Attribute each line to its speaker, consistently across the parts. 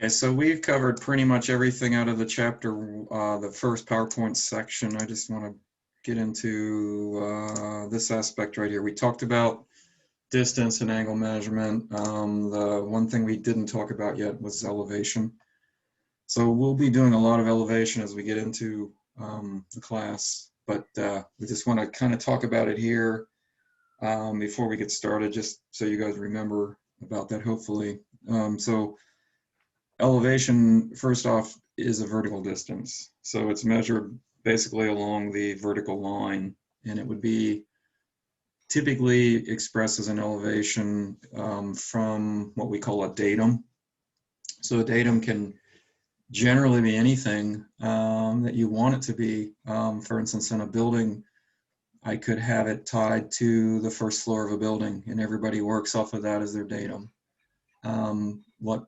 Speaker 1: Okay, so we've covered pretty much everything out of the chapter, the first PowerPoint section. I just want to get into this aspect right here. We talked about distance and angle measurement. The one thing we didn't talk about yet was elevation. So we'll be doing a lot of elevation as we get into the class, but we just want to kind of talk about it here before we get started, just so you guys remember about that, hopefully. So elevation, first off, is a vertical distance. So it's measured basically along the vertical line, and it would be typically expressed as an elevation from what we call a datum. So a datum can generally be anything that you want it to be. For instance, in a building, I could have it tied to the first floor of a building, and everybody works off of that as their datum. What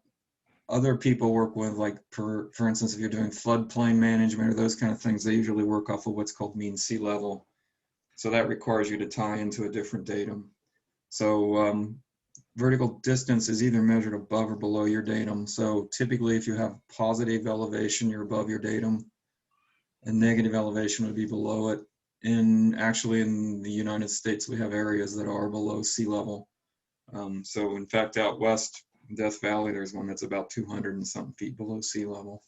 Speaker 1: other people work with, like for instance, if you're doing floodplain management or those kind of things, they usually work off of what's called mean sea level. So that requires you to tie into a different datum. So vertical distance is either measured above or below your datum. So typically if you have positive elevation, you're above your datum, and negative elevation would be below it. And actually in the United States, we have areas that are below sea level. So in fact, out west, Death Valley, there's one that's about 200 and something feet below sea level.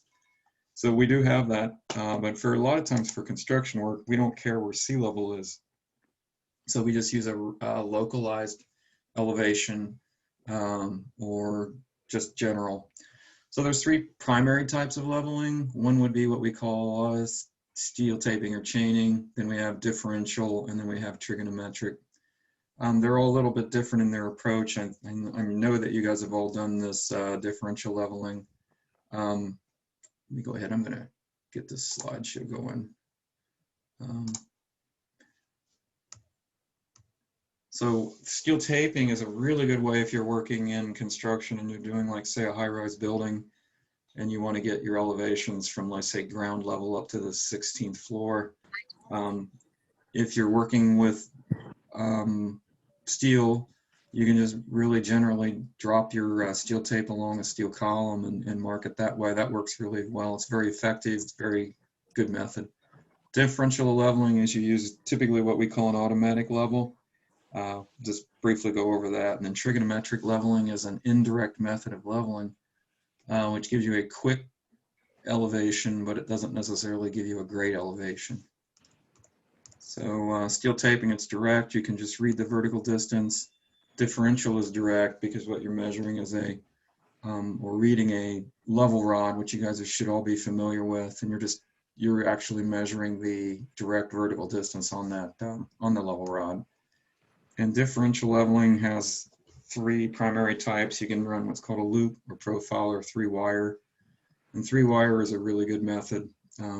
Speaker 1: So we do have that, but for a lot of times for construction work, we don't care where sea level is. So we just use a localized elevation or just general. So there's three primary types of leveling. One would be what we call steel taping or chaining. Then we have differential, and then we have trigonometric. They're all a little bit different in their approach. I know that you guys have all done this differential leveling. Let me go ahead. I'm going to get this slideshow going. So steel taping is a really good way if you're working in construction and you're doing, like, say, a high-rise building, and you want to get your elevations from, let's say, ground level up to the 16th floor. If you're working with steel, you can just really generally drop your steel tape along a steel column and mark it that way. That works really well. It's very effective. It's a very good method. Differential leveling is you use typically what we call an automatic level. Just briefly go over that. And then trigonometric leveling is an indirect method of leveling, which gives you a quick elevation, but it doesn't necessarily give you a great elevation. So steel taping, it's direct. You can just read the vertical distance. Differential is direct because what you're measuring is or reading a level rod, which you guys should all be familiar with, and you're actually measuring the direct vertical distance on that on the level rod. And differential leveling has three primary types. You can run what's called a loop or profile or 3-wire. And 3-wire is a really good method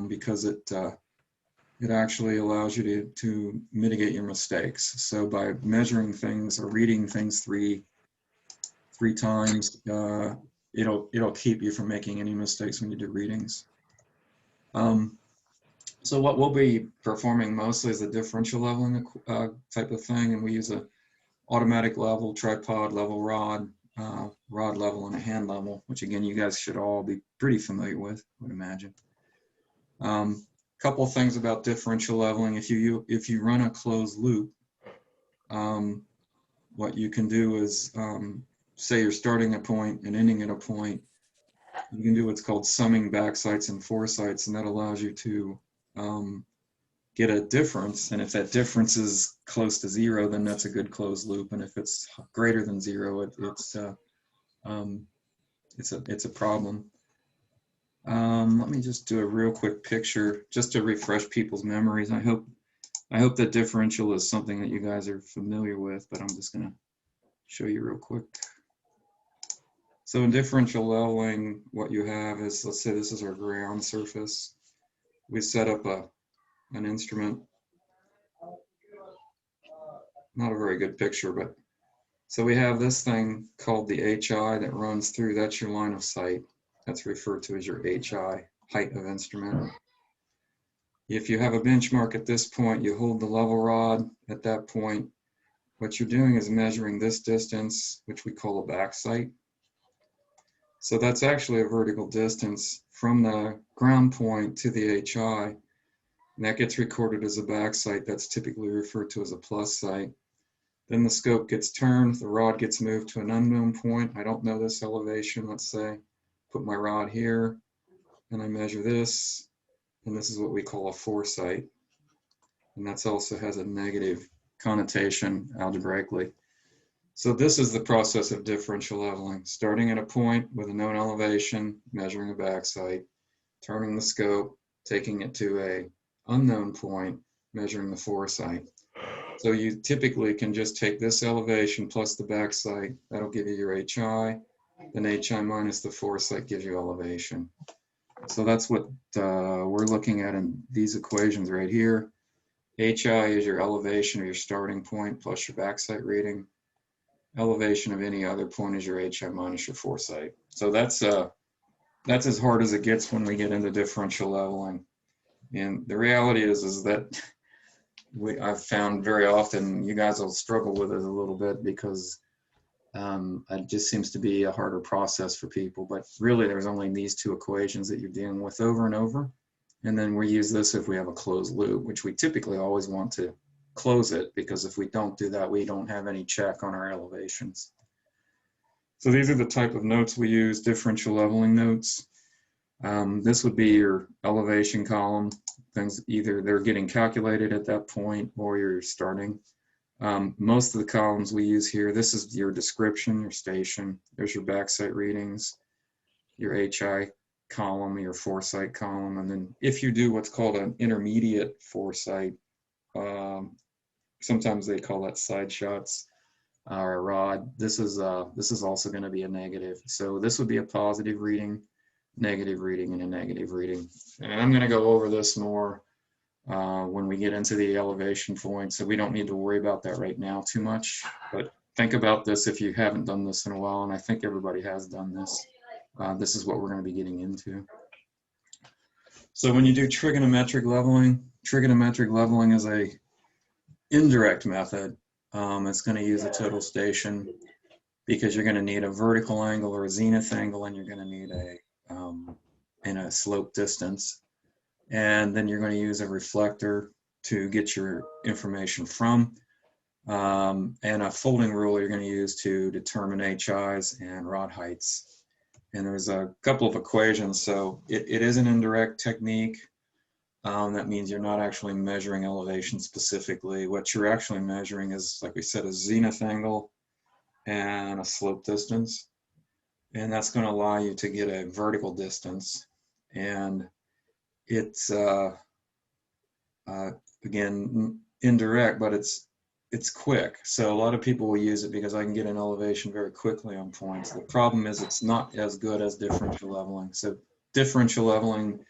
Speaker 1: because it actually allows you to mitigate your mistakes. So by measuring things or reading things three times, it'll keep you from making any mistakes when you do readings. So what we'll be performing mostly is a differential leveling type of thing, and we use a automatic level, tripod level rod, rod level, and a hand level, which again you guys should all be pretty familiar with, I would imagine. Couple of things about differential leveling. If you run a closed loop, what you can do is say you're starting a point and ending at a point. You can do what's called summing backsights and foresights, and that allows you to get a difference. And if that difference is close to 0, then that's a good closed loop. And if it's greater than 0, it's a problem. Let me just do a real quick picture just to refresh people's memories. I hope that differential is something that you guys are familiar with, but I'm just going to show you real quick. So in differential leveling, what you have is, let's say this is our ground surface. We set up an instrument. Not a very good picture, but so we have this thing called the HI that runs through. That's your line of sight. That's referred to as your HI, height of instrument. If you have a benchmark at this point, you hold the level rod at that point. What you're doing is measuring this distance, which we call a backsight. So that's actually a vertical distance from the ground point to the HI, and that gets recorded as a back sight. That's typically referred to as a plus sight. Then the scope gets turned, the rod gets moved to an unknown point. I don't know this elevation, let's say. Put my rod here, and I measure this, and this is what we call a foresight. And that also has a negative connotation algebraically. So this is the process of differential leveling, starting at a point with a known elevation, measuring a back sight, turning the scope, taking it to a unknown point, measuring the foresight. So you typically can just take this elevation plus the back sight, that'll give you your HI, then HI minus the foresight gives you elevation. So that's what we're looking at in these equations right here. HI is your elevation or your starting point plus your back sight reading. Elevation of any other point is your HI minus your foresight. So that's as hard as it gets when we get into differential leveling. And the reality is that I've found very often you guys will struggle with it a little bit because it just seems to be a harder process for people. But really, there's only these two equations that you're dealing with over and over. And then we use this if we have a closed loop, which we typically always want to close it, because if we don't do that, we don't have any check on our elevations. So these are the type of notes we use, differential leveling notes. This would be your elevation column. Things either they're getting calculated at that point or you're starting. Most of the columns we use here, this is your description, your station. There's your back sight readings, your HI column, your foresight column, and then if you do what's called an intermediate foresight, sometimes they call that side shots or a rod. This is also going to be a negative. So this would be a positive reading, negative reading, and a negative reading. And I'm going to go over this more when we get into the elevation point, so we don't need to worry about that right now too much. But think about this if you haven't done this in a while, and I think everybody has done this. This is what we're going to be getting into. So when you do trigonometric leveling is a indirect method. It's going to use a total station because you're going to need a vertical angle or a zenith angle, and you're going to need a slope distance. And then you're going to use a reflector to get your information from, and a folding rule you're going to use to determine HIs and rod heights. And there's a couple of equations, so it is an indirect technique. That means you're not actually measuring elevation specifically. What you're actually measuring is, like we said, a zenith angle and a slope distance. And that's going to allow you to get a vertical distance. And it's, again, indirect, but it's quick. So a lot of people will use it because I can get an elevation very quickly on points. The problem is it's not as good as differential leveling. So differential leveling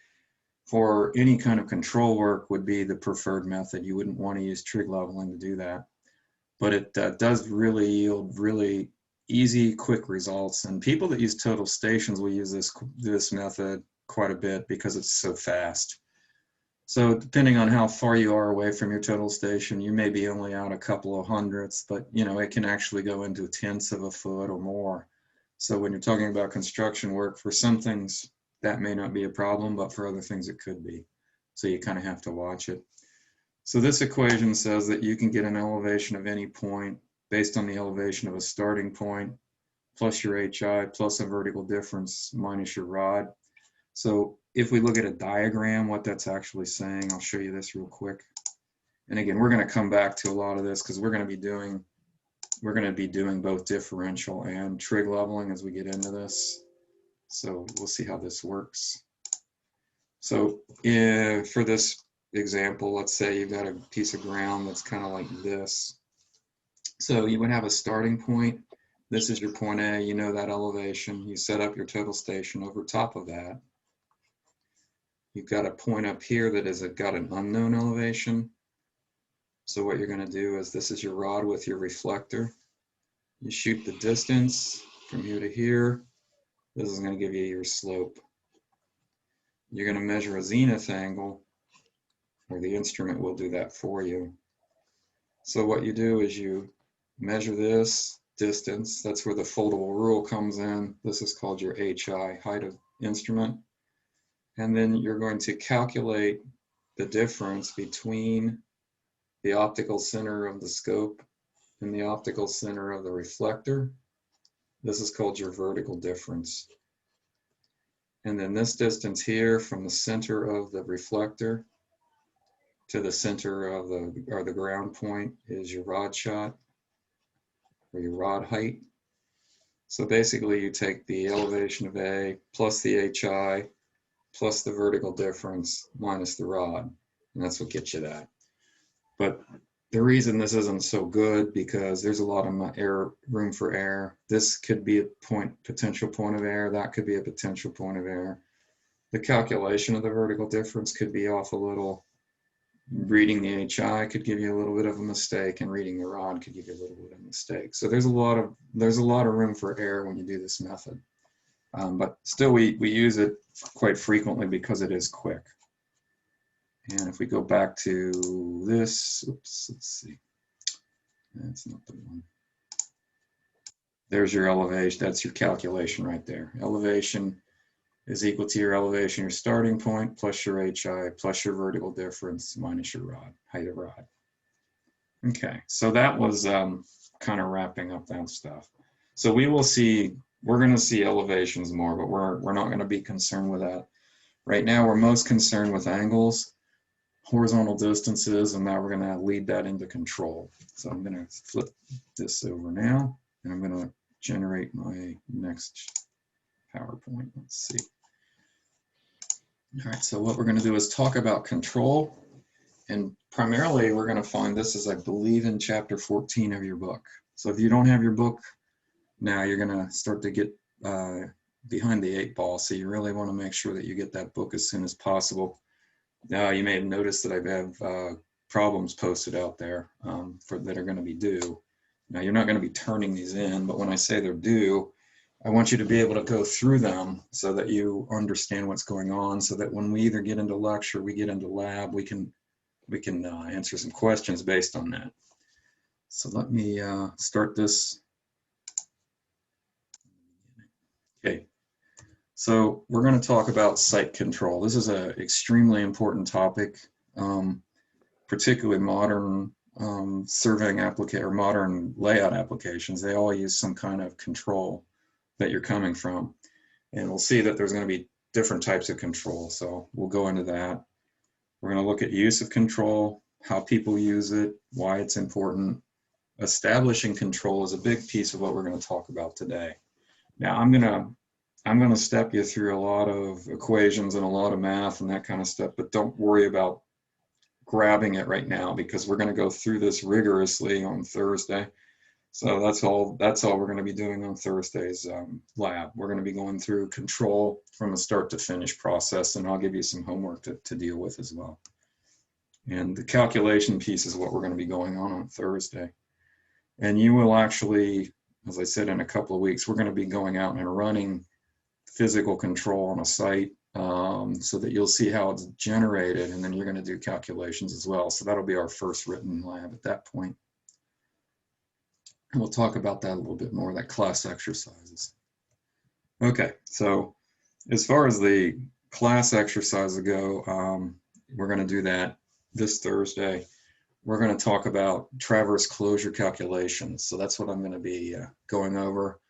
Speaker 1: for any kind of control work would be the preferred method. You wouldn't want to use trig leveling to do that. But it does really yield really easy, quick results. And people that use total stations will use this method quite a bit because it's so fast. So depending on how far you are away from your total station, you may be only out a couple of hundredths, but it can actually go into tenths of a foot or more. So when you're talking about construction work, for some things that may not be a problem, but for other things it could be. So you kind of have to watch it. So this equation says that you can get an elevation of any point based on the elevation of a starting point plus your HI plus a vertical difference minus your rod. So if we look at a diagram, what that's actually saying, I'll show you this real quick. And again, we're going to come back to a lot of this because we're going to be doing both differential and trig leveling as we get into this. So we'll see how this works. So for this example, let's say you've got a piece of ground that's kind of like this. So you would have a starting point. This is your point A, you know that elevation. You set up your total station over top of that. You've got a point up here that has got an unknown elevation. So what you're going to do is, this is your rod with your reflector. You shoot the distance from here to here. This is going to give you your slope. You're going to measure a zenith angle, or the instrument will do that for you. So what you do is you measure this, distance. That's where the foldable rule comes in. This is called your HI, height of instrument. And then you're going to calculate the difference between the optical center of the scope and the optical center of the reflector. This is called your vertical difference. And then this distance here from the center of the reflector to the center of the ground point is your rod shot, or your rod height. So basically you take the elevation of A plus the HI plus the vertical difference minus the rod, and that's what gets you that. But the reason this isn't so good, because there's a lot of room for error. This could be a potential point of error, that could be a potential point of error. The calculation of the vertical difference could be off a little. Reading the HI could give you a little bit of a mistake, and reading the rod could give you a little bit of a mistake. So there's a lot of room for error when you do this method. But still, we use it quite frequently because it is quick. And if we go back to this, oops, let's see. That's not the one. There's your elevation. That's your calculation right there. Elevation is equal to your elevation, your starting point, plus your HI, plus your vertical difference, minus your rod, height of rod. Okay, so that was kind of wrapping up that stuff. So we're going to see elevations more, but we're not going to be concerned with that. Right now, we're most concerned with angles, horizontal distances, and now we're going to lead that into control. So I'm going to flip this over now, and I'm going to generate my next PowerPoint. Let's see. All right, so what we're going to do is talk about control, and primarily we're going to find this is, I believe, in chapter 14 of your book. So if you don't have your book now, you're going to start to get behind the 8 ball, so you really want to make sure that you get that book as soon as possible. You may have noticed that I have problems posted out there that are going to be due. Now, you're not going to be turning these in, but when I say they're due, I want you to be able to go through them so that you understand what's going on, so that when we either get into lecture, we get into lab, we can answer some questions based on that. So let me start this. Okay, so we're going to talk about site control. This is an extremely important topic, particularly modern surveying or modern layout applications. They all use some kind of control that you're coming from. And we'll see that there's going to be different types of control. So we'll go into that. We're going to look at use of control, how people use it, why it's important. Establishing control is a big piece of what we're going to talk about today. Now I'm going to step you through a lot of equations and a lot of math and that kind of stuff, but don't worry about grabbing it right now, because we're going to go through this rigorously on Thursday. So that's all we're going to be doing on Thursday's lab. We're going to be going through control from a start to finish process, and I'll give you some homework to deal with as well. And the calculation piece is what we're going to be going on Thursday. And you will actually, as I said, in a couple of weeks, we're going to be going out and running physical control on a site so that you'll see how it's generated, and then you're going to do calculations as well. So that'll be our first written lab at that point. And we'll talk about that a little bit more, that class exercises. Okay, so as far as the class exercises go, we're going to do that this Thursday. We're going to talk about traverse closure calculations. So that's what I'm going to be going over.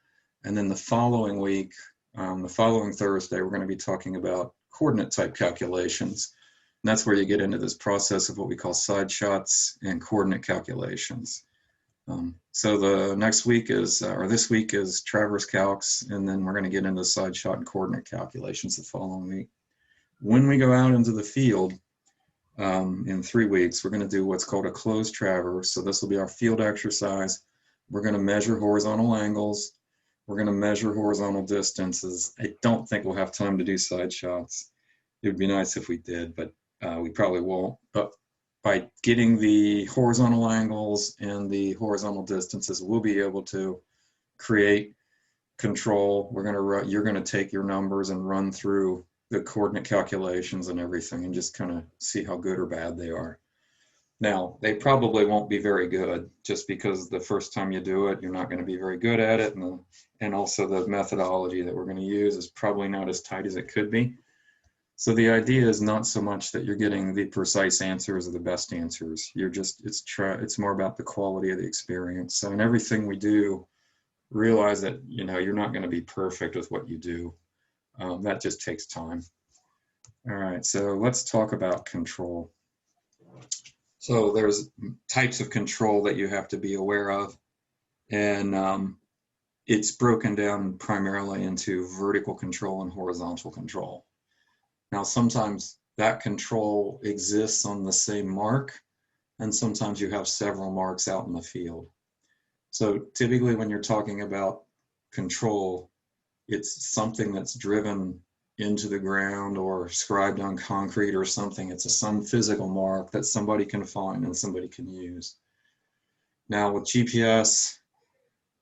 Speaker 1: And then the following week, the following Thursday, we're going to be talking about coordinate type calculations. And that's where you get into this process of what we call side shots and coordinate calculations. So the next week is, or this week is traverse calcs, and then we're going to get into side shot and coordinate calculations the following week. When we go out into the field in 3 weeks, we're going to do what's called a closed traverse. So this will be our field exercise. We're going to measure horizontal angles. We're going to measure horizontal distances. I don't think we'll have time to do side shots. It would be nice if we did, but we probably won't. But by getting the horizontal angles and the horizontal distances, we'll be able to create control. You're going to take your numbers and run through the coordinate calculations and everything, and just kind of see how good or bad they are. Now, they probably won't be very good just because the first time you do it, you're not going to be very good at it. And also the methodology that we're going to use is probably not as tight as it could be. So the idea is not so much that you're getting the precise answers or the best answers. It's more about the quality of the experience. So in everything we do, realize that, you're not going to be perfect with what you do. That just takes time. All right, so let's talk about control. So there's types of control that you have to be aware of, and it's broken down primarily into vertical control and horizontal control. Now, sometimes that control exists on the same mark, and sometimes you have several marks out in the field. So typically when you're talking about control, it's something that's driven into the ground or scribed on concrete or something. It's some physical mark that somebody can find and somebody can use. Now with GPS,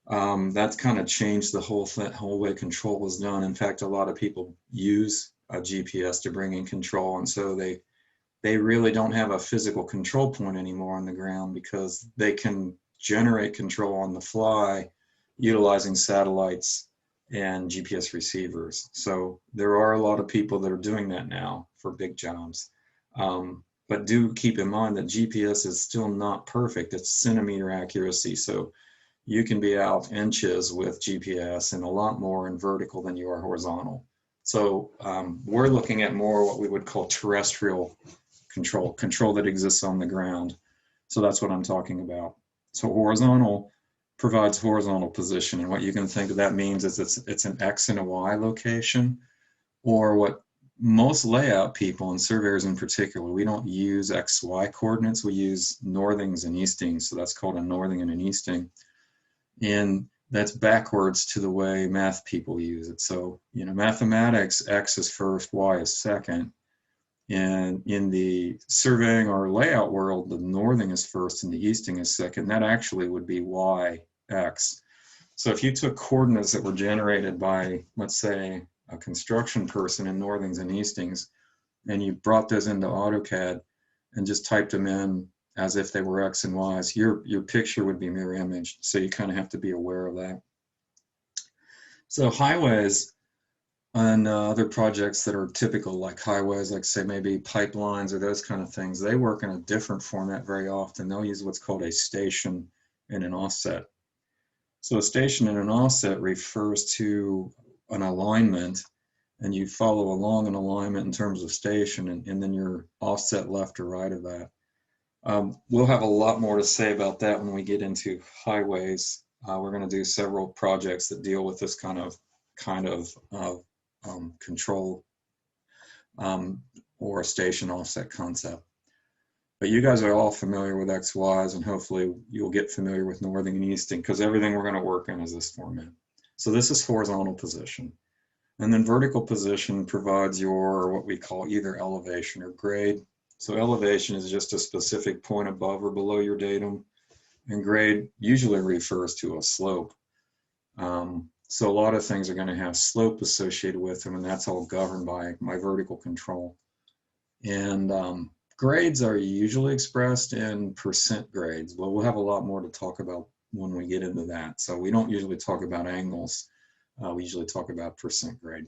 Speaker 1: that's kind of changed the whole way control is done. In fact, a lot of people use a GPS to bring in control, and so they really don't have a physical control point anymore on the ground because they can generate control on the fly utilizing satellites and GPS receivers. So there are a lot of people that are doing that now for big jobs. But do keep in mind that GPS is still not perfect. It's centimeter accuracy. So you can be out inches with GPS and a lot more in vertical than you are horizontal. So we're looking at more what we would call terrestrial control that exists on the ground. So that's what I'm talking about. So horizontal provides horizontal position, and what you can think of that means is it's an X and a Y location, or what most layout people and surveyors in particular, we don't use XY coordinates, we use northings and eastings. So that's called a northing and an easting. And that's backwards to the way math people use it. So, mathematics, X is first, Y is second. And in the surveying or layout world, the northing is first and the easting is second. That actually would be Y, X. So if you took coordinates that were generated by, let's say, a construction person in northings and eastings, and you brought those into AutoCAD and just typed them in as if they were X and Y's, your picture would be mirror imaged. So you kind of have to be aware of that. So highways and other projects that are typical, like highways, like say maybe pipelines or those kind of things, they work in a different format very often. They'll use what's called a station and an offset. So a station and an offset refers to an alignment, and you follow along an alignment in terms of station, and then your offset left or right of that. We'll have a lot more to say about that when we get into highways. We're going to do several projects that deal with this kind of control or a station offset concept. But you guys are all familiar with XYs, and hopefully you'll get familiar with northing and easting, because everything we're going to work in is this format. So this is horizontal position. And then vertical position provides your what we call either elevation or grade. So elevation is just a specific point above or below your datum, and grade usually refers to a slope. So a lot of things are going to have slope associated with them, and that's all governed by my vertical control. And grades are usually expressed in percent grades. Well, we'll have a lot more to talk about when we get into that. So we don't usually talk about angles. We usually talk about percent grade.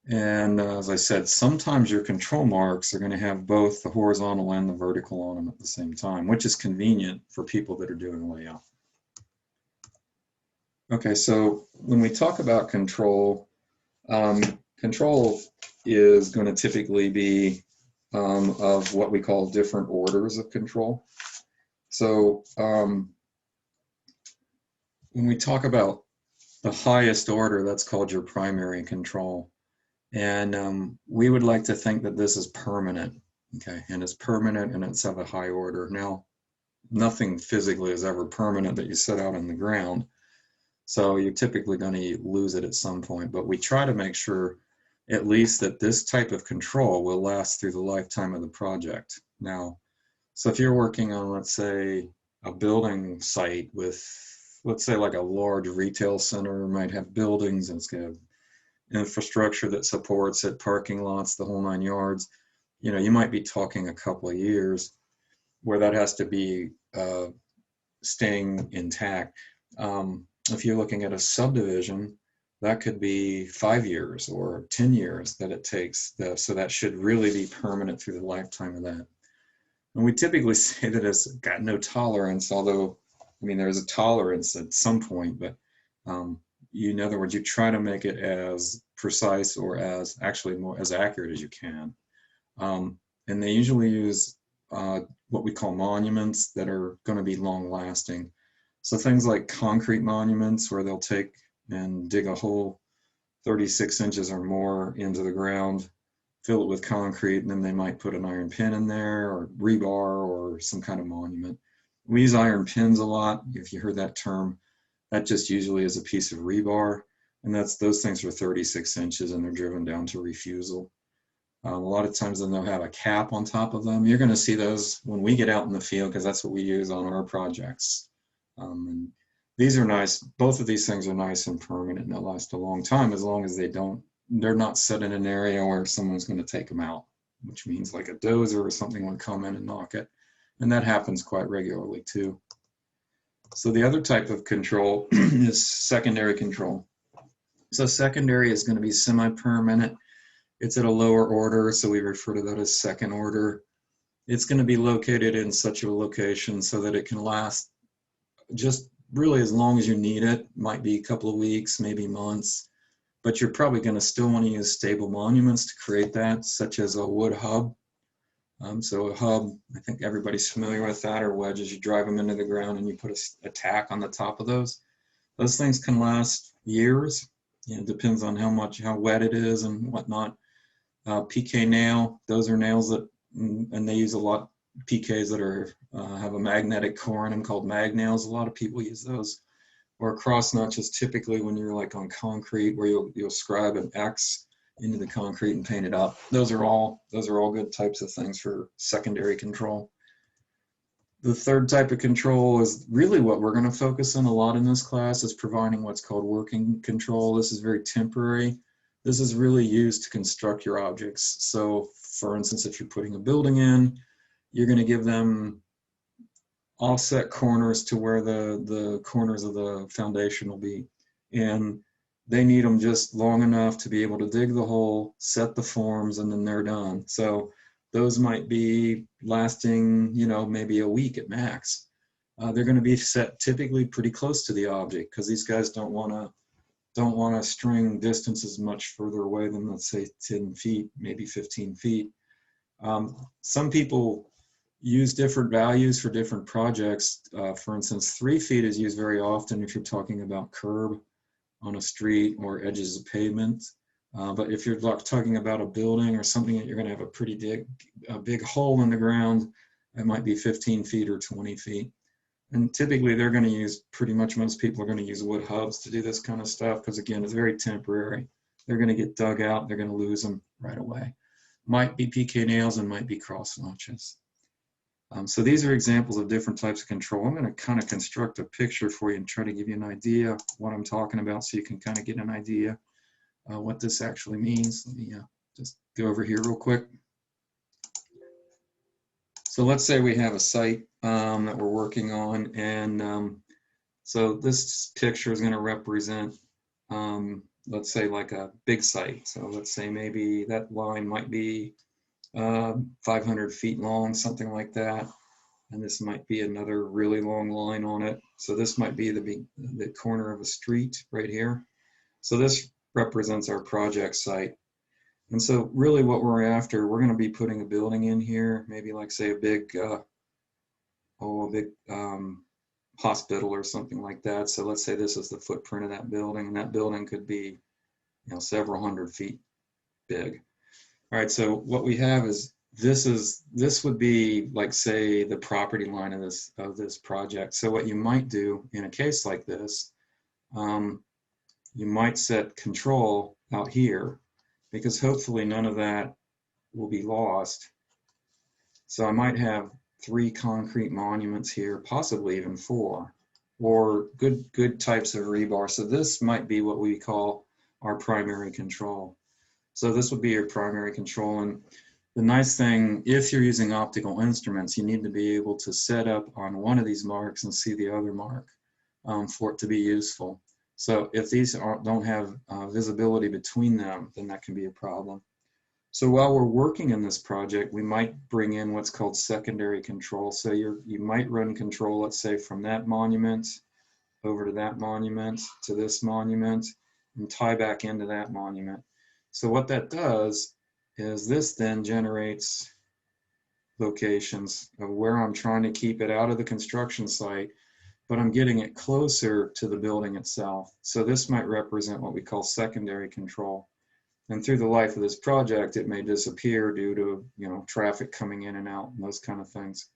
Speaker 1: And as I said, sometimes your control marks are going to have both the horizontal and the vertical on them at the same time, which is convenient for people that are doing layout. Okay, so when we talk about control, control is going to typically be of what we call different orders of control. So when we talk about the highest order, that's called your primary control. And we would like to think that this is permanent, okay? And it's permanent and it's of a high order. Now, nothing physically is ever permanent that you set out on the ground. So you're typically going to lose it at some point, but we try to make sure at least that this type of control will last through the lifetime of the project. Now, so if you're working on, let's say, a building site with, let's say, like a large retail center, might have buildings and it's going to have infrastructure that supports it, parking lots, the whole 9 yards, you might be talking a couple of years. where that has to be staying intact. If you're looking at a subdivision, that could be 5 years or 10 years that it takes. So that should really be permanent through the lifetime of that. And we typically say that it's got no tolerance, although, I mean, there's a tolerance at some point, but in other words, you try to make it as precise or as actually more as accurate as you can. And they usually use what we call monuments that are going to be long lasting. So things like concrete monuments, where they'll take and dig a hole 36 inches or more into the ground, fill it with concrete, and then they might put an iron pin in there or rebar or some kind of monument. We use iron pins a lot. If you heard that term, that just usually is a piece of rebar, and those things are 36 inches and they're driven down to refusal. A lot of times then they'll have a cap on top of them. You're going to see those when we get out in the field, because that's what we use on our projects. And these are nice. Both of these things are nice and permanent, and they'll last a long time as long as they're not set in an area where someone's going to take them out, which means like a dozer or something would come in and knock it. And that happens quite regularly too. So the other type of control is secondary control. So secondary is going to be semi-permanent. It's at a lower order, so we refer to that as second order. It's going to be located in such a location so that it can last just really as long as you need it. Might be a couple of weeks, maybe months, but you're probably going to still want to use stable monuments to create that, such as a wood hub. So a hub, I think everybody's familiar with that, or wedges. You drive them into the ground and you put a tack on the top of those. Those things can last years. It depends on how wet it is and whatnot. PK nail, those are nails that, and they use a lot PKs that have a magnetic core in them called mag nails. A lot of people use those. Or cross notches, typically when you're like on concrete, where you'll scribe an X into the concrete and paint it up. Those are all good types of things for secondary control. The third type of control is really what we're going to focus on a lot in this class, is providing what's called working control. This is very temporary. This is really used to construct your objects. So for instance, if you're putting a building in, you're going to give them offset corners to where the corners of the foundation will be. And they need them just long enough to be able to dig the hole, set the forms, and then they're done. So those might be lasting, maybe a week at max. They're going to be set typically pretty close to the object, because these guys don't want to string distances much further away than, let's say, 10 feet, maybe 15 feet. Some people use different values for different projects. For instance, 3 feet is used very often if you're talking about curb on a street or edges of pavement. But if you're talking about a building or something that you're going to have a big hole in the ground, it might be 15 feet or 20 feet. And typically they're going to use, pretty much most people are going to use wood hubs to do this kind of stuff, because again, it's very temporary. They're going to get dug out, they're going to lose them right away. Might be PK nails and might be cross notches. So these are examples of different types of control. I'm going to kind of construct a picture for you and try to give you an idea of what I'm talking about, so you can kind of get an idea what this actually means. Let me just go over here real quick. So let's say we have a site that we're working on, and so this picture is going to represent, let's say, like a big site. So let's say maybe that line might be 500 feet long, something like that. And this might be another really long line on it. So this might be the corner of a street right here. So this represents our project site. And so really what we're after, we're going to be putting a building in here, maybe like say a big hospital or something like that. So let's say this is the footprint of that building, and that building could be, several hundred feet big. All right, so what we have is this would be like, say, the property line of this project. So what you might do in a case like this, you might set control out here, because hopefully none of that will be lost. So I might have 3 concrete monuments here, possibly even 4, or good types of rebar. So this might be what we call our primary control. So this would be your primary control, and the nice thing, if you're using optical instruments, you need to be able to set up on one of these marks and see the other mark for it to be useful. So if these don't have visibility between them, then that can be a problem. So while we're working in this project, we might bring in what's called secondary control. So you might run control, let's say, from that monument over to that monument to this monument and tie back into that monument. So what that does is this then generates locations of where I'm trying to keep it out of the construction site, but I'm getting it closer to the building itself. So this might represent what we call secondary control. And through the life of this project, it may disappear due to, you know, traffic coming in and out and those kind of things.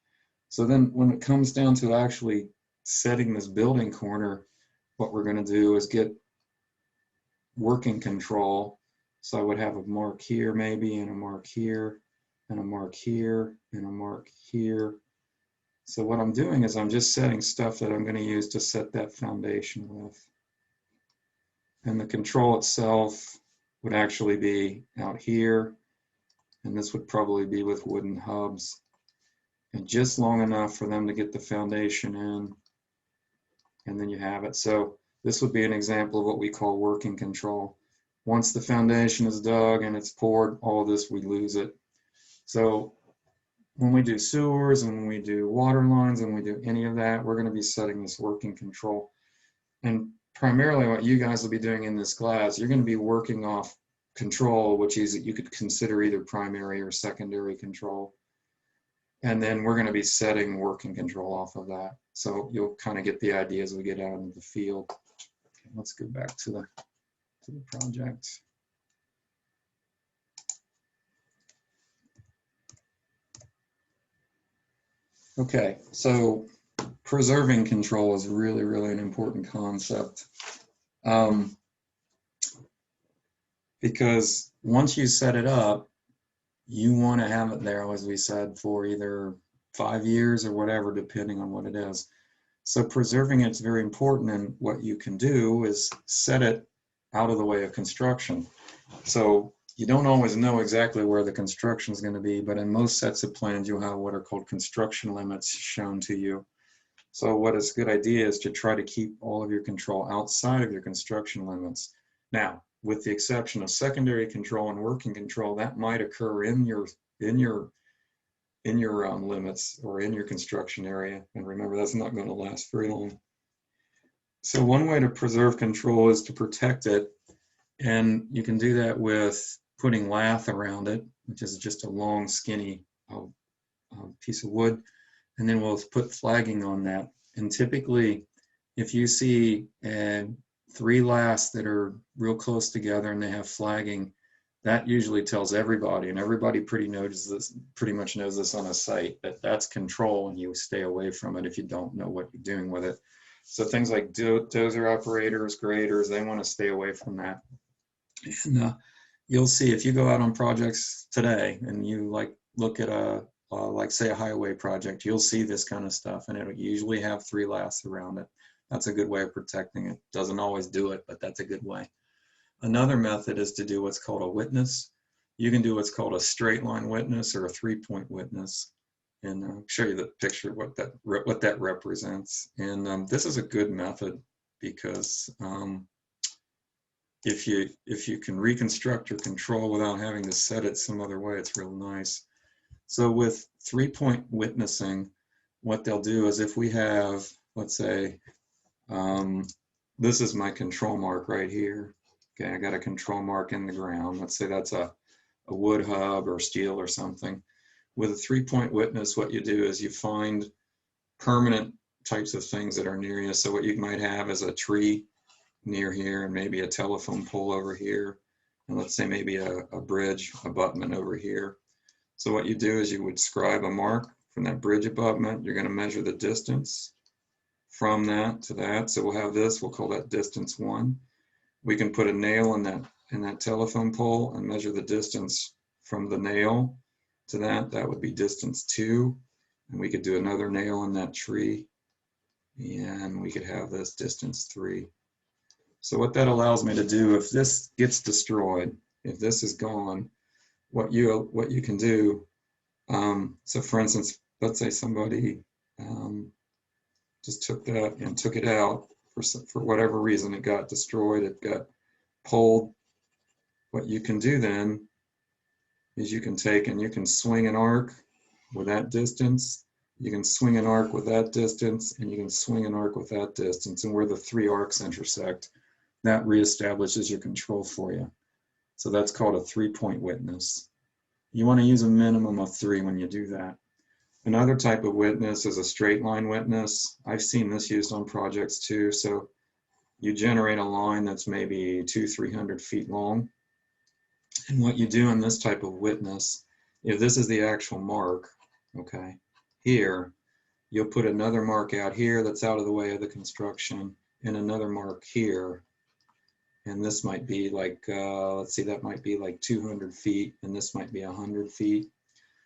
Speaker 1: So then when it comes down to actually setting this building corner, what we're going to do is get working control. So I would have a mark here maybe, and a mark here, and a mark here, and a mark here. So what I'm doing is I'm just setting stuff that I'm going to use to set that foundation with. And the control itself would actually be out here, and this would probably be with wooden hubs, and just long enough for them to get the foundation in, and then you have it. So this would be an example of what we call working control. Once the foundation is dug and it's poured, all of this, we lose it. So when we do sewers and when we do water lines and we do any of that, we're going to be setting this working control. And primarily what you guys will be doing in this class, you're going to be working off control, which is that you could consider either primary or secondary control. And then we're going to be setting working control off of that. So you'll kind of get the idea as we get out into the field. Okay, let's go back to the project. Okay, so preserving control is really, really an important concept. Because once you set it up, you want to have it there, as we said, for either 5 years or whatever, depending on what it is. So preserving it's very important, and what you can do is set it out of the way of construction. So you don't always know exactly where the construction is going to be, but in most sets of plans, you'll have what are called construction limits shown to you. So what is a good idea is to try to keep all of your control outside of your construction limits. Now, with the exception of secondary control and working control, that might occur in your limits or in your construction area. And remember, that's not going to last very long. So one way to preserve control is to protect it. And you can do that with putting lath around it, which is just a long, skinny piece of wood. And then we'll put flagging on that. And typically, if you see 3 laths that are real close together and they have flagging, that usually tells everybody, and everybody pretty much knows this on a site, that that's control, and you stay away from it if you don't know what you're doing with it. So things like dozer operators, graders, they want to stay away from that. And you'll see if you go out on projects today and you look at like say a highway project, you'll see this kind of stuff, and it'll usually have 3 laths around it. That's a good way of protecting it. Doesn't always do it, but that's a good way. Another method is to do what's called a witness. You can do what's called a straight line witness or a 3-point witness. And I'll show you the picture of what that represents. And this is a good method because if you can reconstruct your control without having to set it some other way, it's real nice. So with 3-point witnessing, what they'll do is if we have, let's say, this is my control mark right here. Okay, I got a control mark in the ground. Let's say that's a wood hub or steel or something. With a 3-point witness, what you do is you find permanent types of things that are near you. So what you might have is a tree near here and maybe a telephone pole over here. And let's say maybe a bridge abutment over here. So what you do is you would scribe a mark from that bridge abutment. You're going to measure the distance from that to that. So we'll have this, we'll call that distance 1. We can put a nail in that telephone pole and measure the distance from the nail to that. That would be distance 2. And we could do another nail in that tree, and we could have this distance 3. So what that allows me to do, if this gets destroyed, if this is gone, what you can do. So for instance, let's say somebody just took that and took it out for whatever reason. It got destroyed, it got pulled. What you can do then is you can take and you can swing an arc with that distance, you can swing an arc with that distance, and you can swing an arc with that distance, and where the three arcs intersect, that reestablishes your control for you. So that's called a three-point witness. You want to use a minimum of 3 when you do that. Another type of witness is a straight line witness. I've seen this used on projects too. So you generate a line that's maybe 200-300 feet long. And what you do in this type of witness, if this is the actual mark, okay, here, you'll put another mark out here that's out of the way of the construction, and another mark here. And this might be like, let's see, that might be like 200 feet, and this might be 100 feet.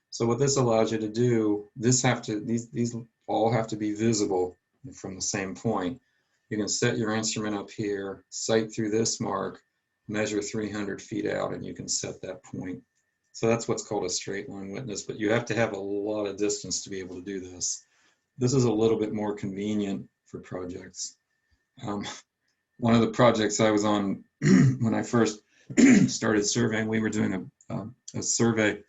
Speaker 1: So what this allows you to do, these all have to be visible from the same point. You can set your instrument up here, sight through this mark, measure 300 feet out, and you can set that point. So that's what's called a straight line witness, but you have to have a lot of distance to be able to do this. This is a little bit more convenient for projects. One of the projects I was on when I first started surveying, we were doing a survey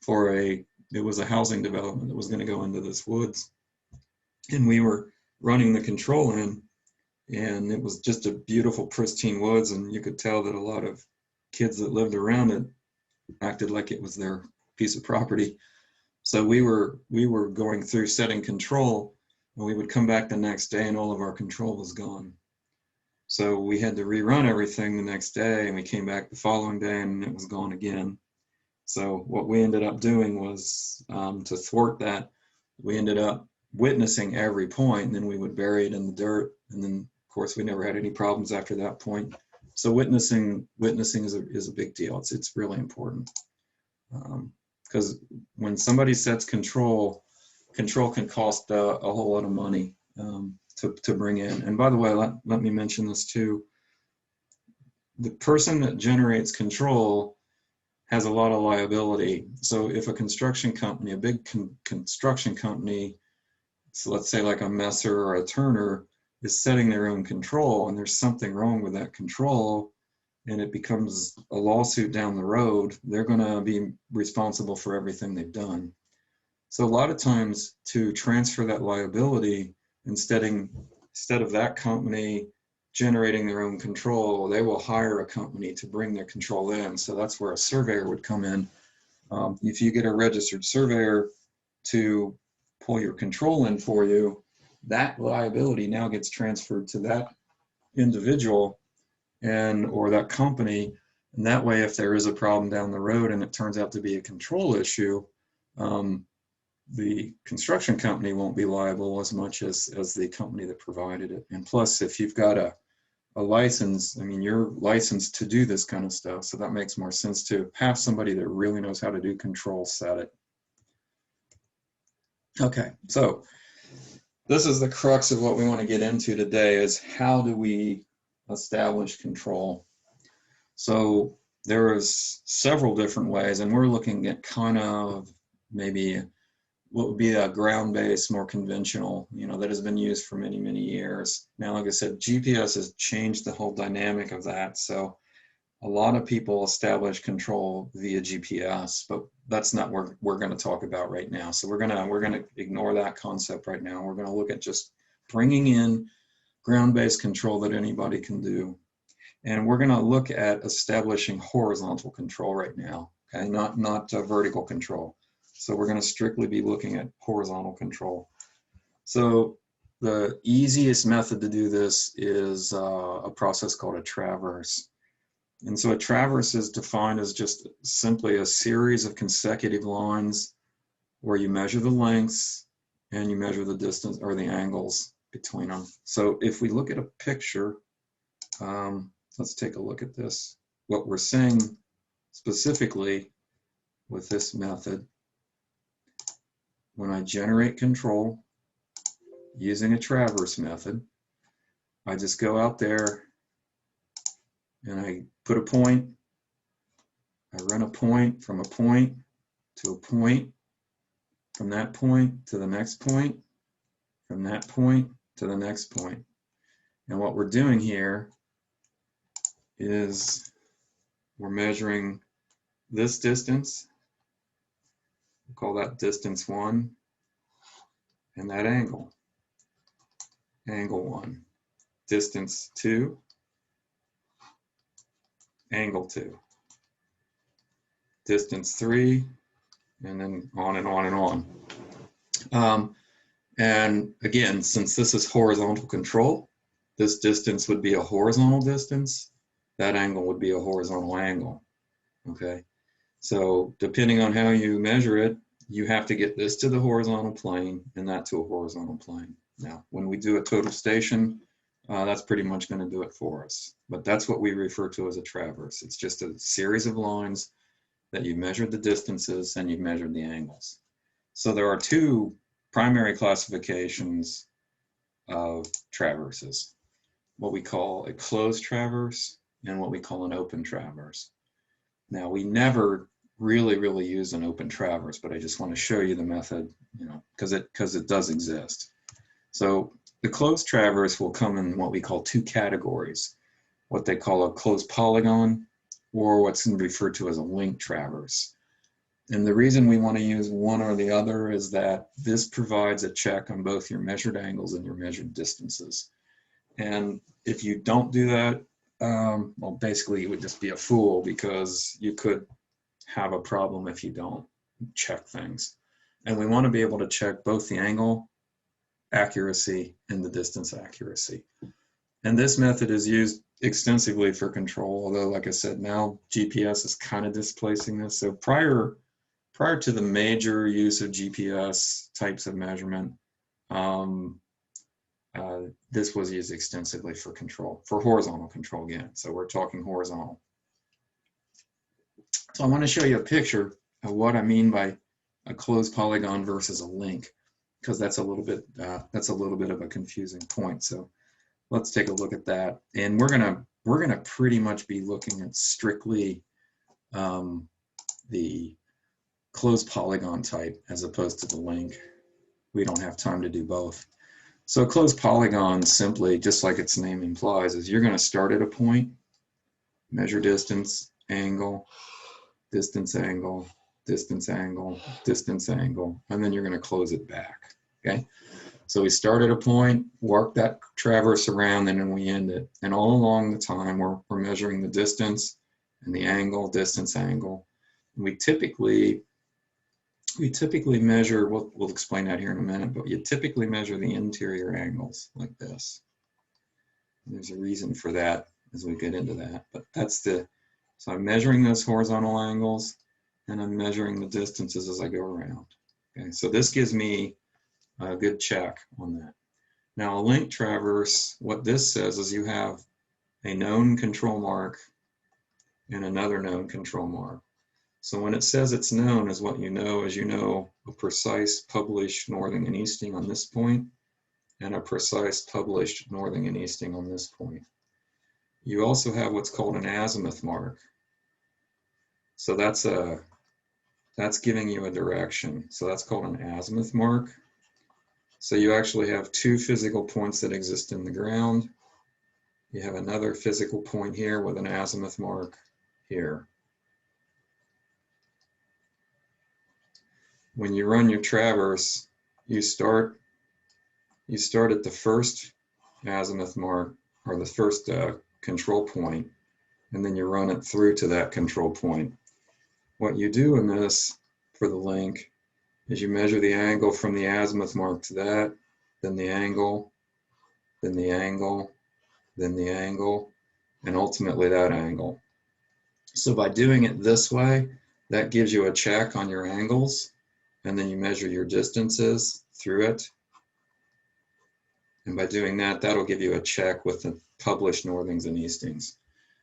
Speaker 1: for it was a housing development that was going to go into this woods. And we were running the control in, and it was just a beautiful, pristine woods. And you could tell that a lot of kids that lived around it acted like it was their piece of property. So we were going through setting control, and we would come back the next day and all of our control was gone. So we had to rerun everything the next day, and we came back the following day and it was gone again. So what we ended up doing was, to thwart that, we ended up witnessing every point, and then we would bury it in the dirt. And then, of course, we never had any problems after that point. So witnessing is a big deal. It's really important. Because when somebody sets control can cost a whole lot of money to bring in. And by the way, let me mention this too. The person that generates control has a lot of liability. So if a construction company, a big construction company, so let's say like a Messer or a Turner, is setting their own control and there's something wrong with that control and it becomes a lawsuit down the road, they're going to be responsible for everything they've done. So a lot of times to transfer that liability, instead of that company generating their own control, they will hire a company to bring their control in. So that's where a surveyor would come in. If you get a registered surveyor to pull your control in for you, that liability now gets transferred to that individual or that company. And that way, if there is a problem down the road and it turns out to be a control issue, the construction company won't be liable as much as the company that provided it. And plus, if you've got a license, I mean, you're licensed to do this kind of stuff, so that makes more sense to have somebody that really knows how to do control set it. Okay, so this is the crux of what we want to get into today, is how do we establish control? So there is several different ways, and we're looking at kind of maybe what would be a ground-based, more conventional, that has been used for many, many years. Now, like I said, GPS has changed the whole dynamic of that. So a lot of people establish control via GPS, but that's not what we're going to talk about right now. So we're going to ignore that concept right now. We're going to look at just bringing in ground-based control that anybody can do. And we're going to look at establishing horizontal control right now, okay? Not vertical control. So we're going to strictly be looking at horizontal control. So the easiest method to do this is a process called a traverse. And so a traverse is defined as just simply a series of consecutive lines where you measure the lengths and you measure the distance or the angles between them. So if we look at a picture, let's take a look at this. What we're saying specifically with this method, when I generate control using a traverse method, I just go out there and I put a point I run a point from a point to a point, from that point to the next point, from that point to the next point. And what we're doing here is we're measuring this distance, we'll call that distance 1, and that angle, angle 1, distance 2, angle 2, distance 3, and then on and on and on. And again, since this is horizontal control, this distance would be a horizontal distance, that angle would be a horizontal angle, okay? So depending on how you measure it, you have to get this to the horizontal plane and that to a horizontal plane. Now, when we do a total station, that's pretty much going to do it for us. But that's what we refer to as a traverse. It's just a series of lines that you've measured the distances and you've measured the angles. So there are two primary classifications of traverses, what we call a closed traverse and what we call an open traverse. Now, we never really use an open traverse, but I just want to show you the method, you know, because it does exist. So the closed traverse will come in what we call two categories, what they call a closed polygon or what's referred to as a link traverse. And the reason we want to use one or the other is that this provides a check on both your measured angles and your measured distances. And if you don't do that, well, basically you would just be a fool, because you could have a problem if you don't check things. And we want to be able to check both the angle accuracy and the distance accuracy. And this method is used extensively for control, although like I said, now GPS is kind of displacing this. So prior to the major use of GPS types of measurement, this was used extensively for control, for horizontal control again. So we're talking horizontal. So I want to show you a picture of what I mean by a closed polygon versus a link, because that's a little bit of a confusing point. So let's take a look at that. And we're gonna pretty much be looking at strictly the closed polygon type as opposed to the link. We don't have time to do both. So a closed polygon, simply, just like its name implies, is you're going to start at a point, measure distance, angle, distance, angle, distance, angle, distance, angle, and then you're going to close it back, okay? So we start at a point, work that traverse around, and then we end it. And all along the time, we're measuring the distance and the angle, distance, angle. And we typically measure, we'll explain that here in a minute, but you typically measure the interior angles like this. And there's a reason for that as we get into that, but so I'm measuring those horizontal angles and I'm measuring the distances as I go around. Okay, so this gives me a good check on that. Now a link traverse, what this says is you have a known control mark and another known control mark. So when it says it's known, is what you know is a precise published northing and easting on this point and a precise published northing and easting on this point. You also have what's called an azimuth mark. So that's giving you a direction. So that's called an azimuth mark. So you actually have two physical points that exist in the ground. You have another physical point here with an azimuth mark here. When you run your traverse, you start at the first azimuth mark, or the first control point, and then you run it through to that control point. What you do in this for the link is you measure the angle from the azimuth mark to that, then the angle, then the angle, then the angle, and ultimately that angle. So by doing it this way, that gives you a check on your angles, and then you measure your distances through it. And by doing that, that'll give you a check with the published northings and eastings.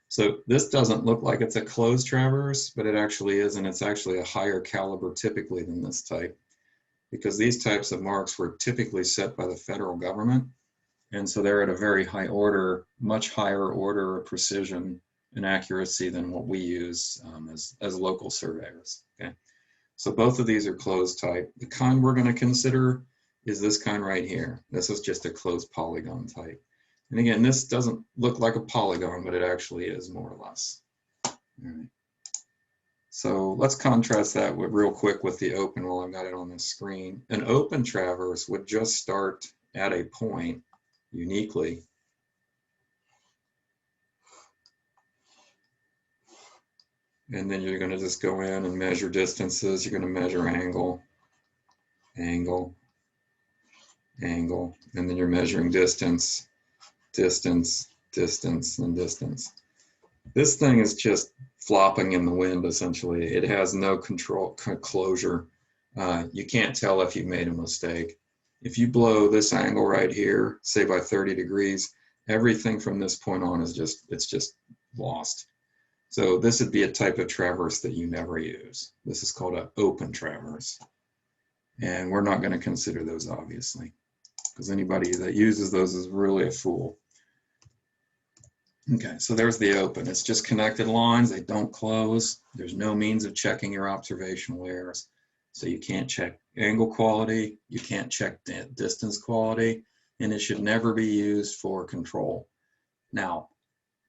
Speaker 1: So this doesn't look like it's a closed traverse, but it actually is, and it's actually a higher caliber typically than this type, because these types of marks were typically set by the federal government. And so they're at a very high order, much higher order of precision an accuracy than what we use as local surveyors. Okay, so both of these are closed type. The kind we're going to consider is this kind right here. This is just a closed polygon type. And again, this doesn't look like a polygon, but it actually is more or less. All right. So let's contrast that real quick with the open while I've got it on the screen. An open traverse would just start at a point uniquely. And then you're going to just go in and measure distances. You're going to measure angle, angle, angle, and then you're measuring distance, distance, distance, and distance. This thing is just flopping in the wind, essentially. It has no closure. You can't tell if you've made a mistake. If you blow this angle right here, say by 30 degrees, everything from this point on is it's just lost. So this would be a type of traverse that you never use. This is called an open traverse. And we're not going to consider those, obviously, because anybody that uses those is really a fool. Okay, so there's the open. It's just connected lines. They don't close. There's no means of checking your observational errors. So you can't check angle quality. You can't check distance quality. And it should never be used for control. Now,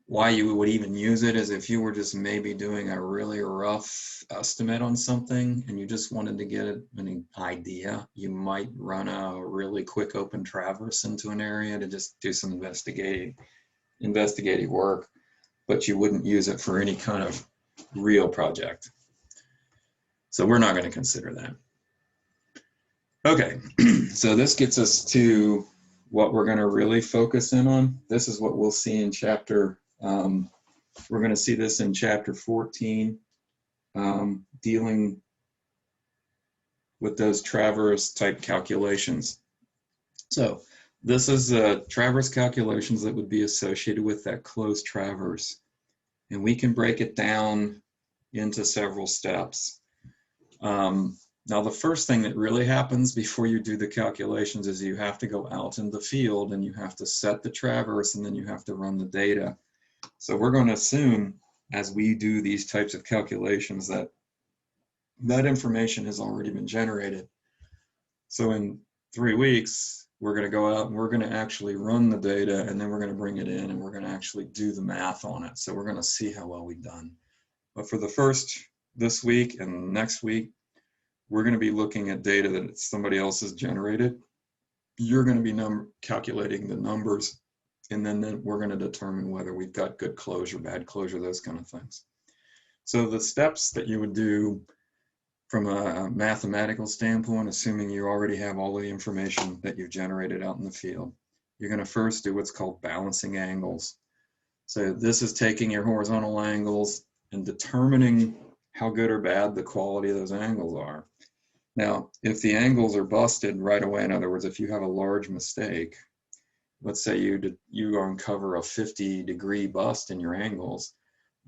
Speaker 1: why you would even use it is if you were just maybe doing a really rough estimate on something and you just wanted to get an idea, you might run a really quick open traverse into an area to just do some investigative work, but you wouldn't use it for any kind of real project. So we're not going to consider that. Okay, so this gets us to what we're going to really focus in on. This is what we'll see in chapter, we're going to see this in chapter 14, dealing with those traverse type calculations. So this is traverse calculations that would be associated with that closed traverse. And we can break it down into several steps. Now, the first thing that really happens before you do the calculations is you have to go out in the field and you have to set the traverse and then you have to run the data. So we're going to assume as we do these types of calculations that that information has already been generated. So in 3 weeks, we're going to go out and we're going to actually run the data and then we're going to bring it in and we're going to actually do the math on it. So we're going to see how well we've done. But for this week and next week, we're going to be looking at data that somebody else has generated. You're going to be calculating the numbers, and then we're going to determine whether we've got good closure, bad closure, those kind of things. So the steps that you would do from a mathematical standpoint, assuming you already have all the information that you've generated out in the field, you're going to first do what's called balancing angles. So this is taking your horizontal angles and determining how good or bad the quality of those angles are. Now, if the angles are busted right away, in other words, if you have a large mistake, let's say you uncover a 50-degree bust in your angles,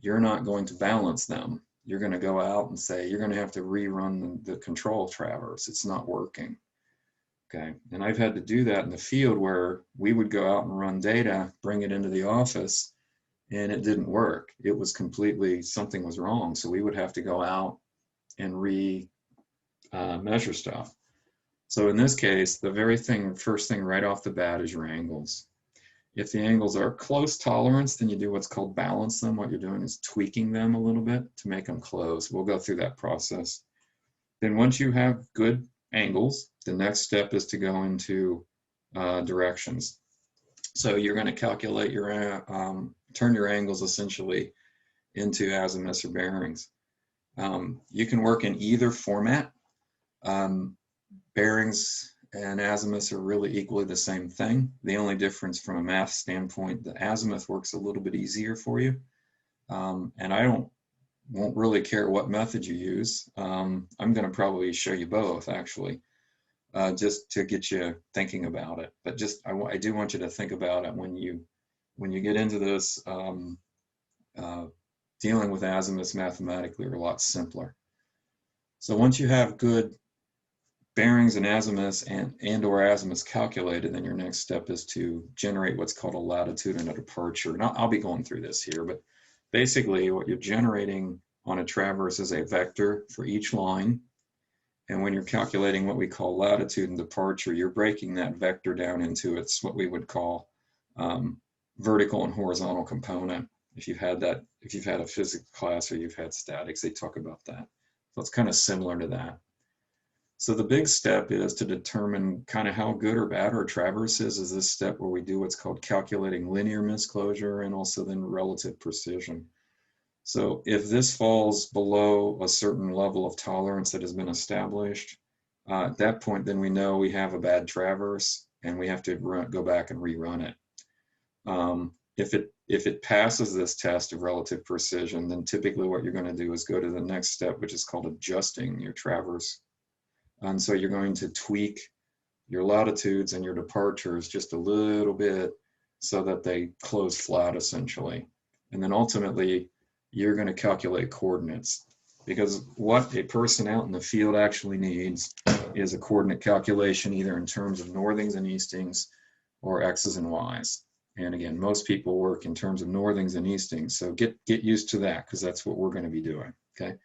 Speaker 1: you're not going to balance them. You're going to go out and say, you're going to have to rerun the control traverse. It's not working. Okay, and I've had to do that in the field where we would go out and run data, bring it into the office, and it didn't work. It was completely, something was wrong. So we would have to go out and measure stuff. So in this case, the first thing right off the bat is your angles. If the angles are close tolerance, then you do what's called balance them. What you're doing is tweaking them a little bit to make them close. We'll go through that process. Then once you have good angles, the next step is to go into directions. So you're going to calculate turn your angles essentially into azimuths or bearings. You can work in either format. Bearings and azimuths are really equally the same thing. The only difference from a math standpoint, the azimuth works a little bit easier for you. And I won't really care what method you use. I'm going to probably show you both, actually, just to get you thinking about it. But I do want you to think about it when you get into this. Dealing with azimuths mathematically are a lot simpler. So once you have good bearings and azimuths and or azimuths calculated, then your next step is to generate what's called a latitude and a departure. And I'll be going through this here, but basically what you're generating on a traverse is a vector for each line. And when you're calculating what we call latitude and departure, you're breaking that vector down into its what we would call vertical and horizontal component. If you've had a physics class or you've had statics, they talk about that. So it's kind of similar to that. So the big step is to determine kind of how good or bad our traverse is this step where we do what's called calculating linear misclosure and also then relative precision. So if this falls below a certain level of tolerance that has been established, at that point, then we know we have a bad traverse and we have to go back and rerun it. If it passes this test of relative precision, then typically what you're going to do is go to the next step, which is called adjusting your traverse. And so you're going to tweak your latitudes and your departures just a little bit so that they close flat essentially. And then ultimately, you're going to calculate coordinates, because what a person out in the field actually needs is a coordinate calculation either in terms of northings and eastings or x's and y's. And again, most people work in terms of northings and eastings, so get used to that because that's what we're going to be doing. Okay,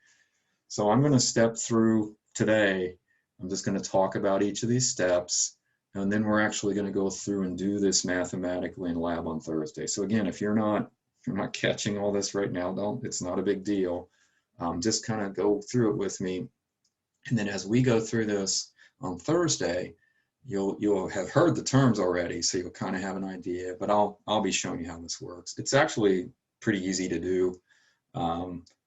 Speaker 1: so I'm going to step through today. I'm just going to talk about each of these steps, and then we're actually going to go through and do this mathematically in lab on Thursday. So again, if you're not catching all this right now, it's not a big deal. Just kind of go through it with me. And then as we go through this on Thursday, you'll have heard the terms already, so you'll kind of have an idea, but I'll be showing you how this works. It's actually pretty easy to do.